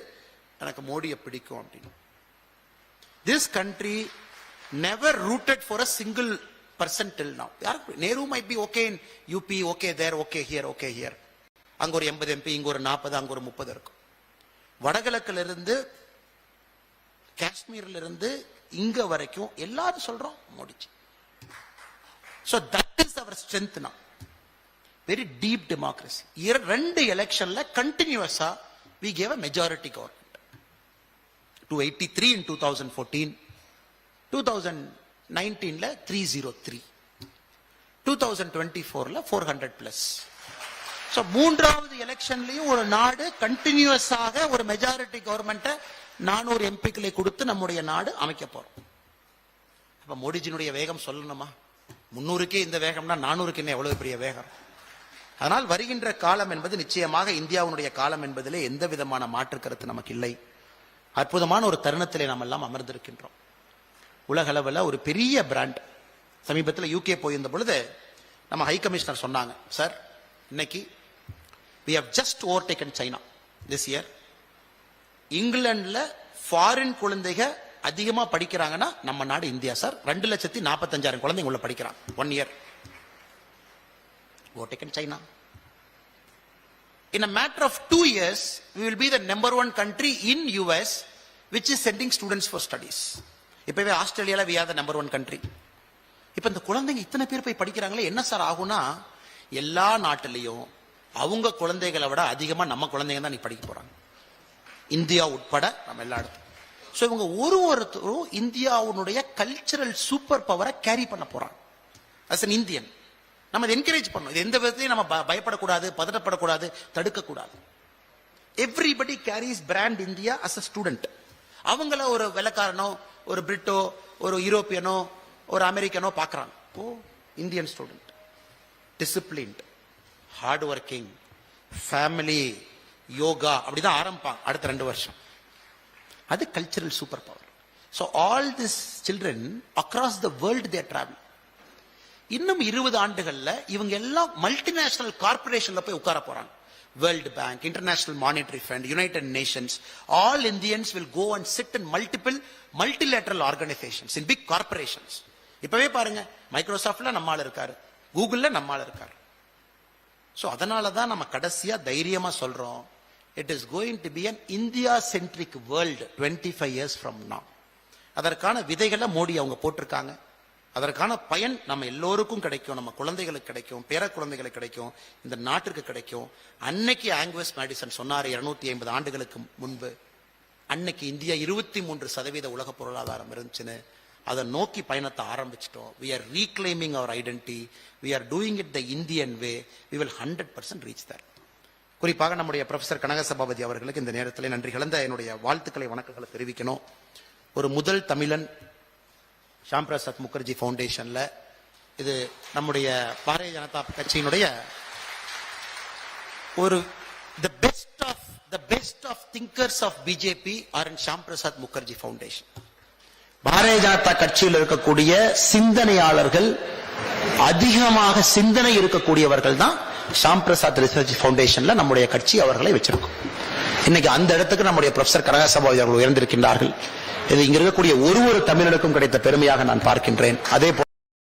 Speaker 2: எனக்கு மோடியை பிடிக்கும் அப்படின்னு. This country never rooted for a single person till now. Nehru might be okay in UP, okay there, okay here, okay here. அங்க ஒரு 80 MP, இங்க ஒரு 40, அங்க ஒரு 30 இருக்கும். வடகிழக்குல இருந்து காஷ்மீர்ல இருந்து இங்க வரைக்கும் எல்லாரும் சொல்றோம் Modiji. So that is our strength now. Very deep democracy. 2 எலெக்ஷன்ல கண்டினியூஸா we gave a majority government. 283 in 2014, 2019 ல 303, 2024 ல 400 plus. So மூன்றாவது எலெக்ஷன்லயும் ஒரு நாடு கண்டினியூஸாக ஒரு மெஜாரிட்டி கவர்மெண்ட்டை 400 எம்பிக்களை கொடுத்து நம்முடைய நாடு அமைக்க போறோம். அப்ப மோடிஜினுடைய வேகம் சொல்லணுமா? 300க்கே இந்த வேகம்னா 400க்கு என்ன எவ்வளவு பெரிய வேகம். அதனால் வருகின்ற காலம் என்பது நிச்சயமாக இந்தியாவுடைய காலம் என்பதிலே எந்த விதமான மாற்று கருத்து நமக்கு இல்லை. அற்புதமான ஒரு தருணத்திலே நாம் எல்லாம் அமர்ந்திருக்கின்றோம். உலக அளவில் ஒரு பெரிய பிராண்ட். சமீபத்தில் UK போயிருந்த பொழுது நம்ம ஹை கமிஷனர் சொன்னாங்க, சார் இன்னைக்கு we have just overtaken China this year. இங்கிலாந்துல ஃபாரின் குழந்தைக அதிகமா படிக்கிறாங்கன்னா நம்ம நாடு இந்தியா சார். 2,45,000 குழந்தைங்க உள்ள படிக்கிறாங்க 1 year. Overtaken China. In a matter of 2 years, we will be the number 1 country in US which is sending students for studies. இப்பவே ஆஸ்திரேலியால we are the number 1 country. இப்ப இந்த குழந்தைங்க இத்தனை பேர் போய் படிக்கிறாங்களே என்ன சார் ஆகும்னா, எல்லா நாட்டிலையும் அவங்க குழந்தைகளை விட அதிகமா நம்ம குழந்தைங்க தான் நீ படிக்க போறாங்க, இந்தியா உட்பட நம்ம எல்லா இடத்தும். சோ இவங்க ஒருத்தரும் இந்தியாவுடைய கல்ச்சரல் சூப்பர் பவரை கேரி பண்ண போறாங்க. as an Indian நம்ம இதை என்கரேஜ் பண்ணணும். இது எந்த விதத்திலையும் நம்ம பயப்படக்கூடாது, பதட்டப்படக்கூடாது, தடுக்கக்கூடாது. Everybody carries brand India as a student. அவங்கள ஒரு வெள்ளக்காரனோ, ஒரு பிரிட்டோ, ஒரு யூரோப்பியனோ, ஒரு அமெரிக்கனோ பாக்குறாங்க. Oh Indian student, disciplined, hard working, family, yoga, அப்படிதான் ஆரம்பிப்பாங்க அடுத்த 2 வருஷம். அது cultural super power. So all this children across the world they travel. இன்னும் 20 ஆண்டுகள்ல இவங்க எல்லாம் மல்டிநேஷனல் கார்பரேஷன்ல போய் உட்கார போறாங்க. World Bank, International Monetary Fund, United Nations. All Indians will go and sit in multilateral organisations, in big corporations. இப்பவே பாருங்க, மைக்ரோசாஃப்ட்ல நம்மால இருக்காரு, கூகுள்ல நம்மால இருக்காரு. சோ அதனாலதான் நம்ம கடைசியா தைரியமா சொல்றோம், it is going to be an India centric world 25 years from now. அதற்கான விதைகளை மோடி அவங்க போட்டிருக்காங்க. அதற்கான பயன் நம்ம எல்லோருக்கும் கிடைக்கும், நம்ம குழந்தைகளுக்கு கிடைக்கும், பேர குழந்தைகளுக்கு கிடைக்கும், இந்த நாட்டிற்கு கிடைக்கும். அன்னைக்கு ஆங்கிவஸ் மேடிசன் சொன்னாரு 250 ஆண்டுகளுக்கு முன்பு, அன்னைக்கு இந்தியா 23% உலக பொருளாதாரம் இருந்துச்சுன்னு. அதை நோக்கி பயணத்தை ஆரம்பிச்சிட்டோம். we are reclaiming our identity, we are doing it the Indian way, we will 100% reach there. குறிப்பாக நம்முடைய ப்ரொஃபசர் கனக சபாபதி அவர்களுக்கு இந்த நேரத்தில் நன்றி கலந்த என்னுடைய வாழ்த்துக்களை, வணக்கங்களை தெரிவிக்கணும். ஒரு முதல் தமிழன் ஷாம் பிரசாத் முகர்ஜி ஃபவுண்டேஷன்ல, இது நம்முடைய பாரதிய ஜனதா கட்சியினுடைய ஒரு the best of thinkers of BJP are in Shyama Prasad Mukherjee foundation. Bharatiya Janata கட்சியில் இருக்கக்கூடிய சிந்தனையாளர்கள், அதிகமாக சிந்தனை இருக்கக்கூடியவர்கள் தான் ஷாம் பிரசாத் ரிசர்ச் ஃபவுண்டேஷன்ல நம்முடைய கட்சி அவர்களை வச்சிருக்கும். இன்னைக்கு அந்த இடத்துக்கு நம்முடைய ப்ரொஃபசர் கனக சபாபதி அவர்கள் உயர்ந்திருக்கின்றார்கள். இது இங்க இருக்கக்கூடிய ஒரு தமிழனுக்கும் கிடைத்த பெருமையாக நான் பார்க்கின்றேன். அதே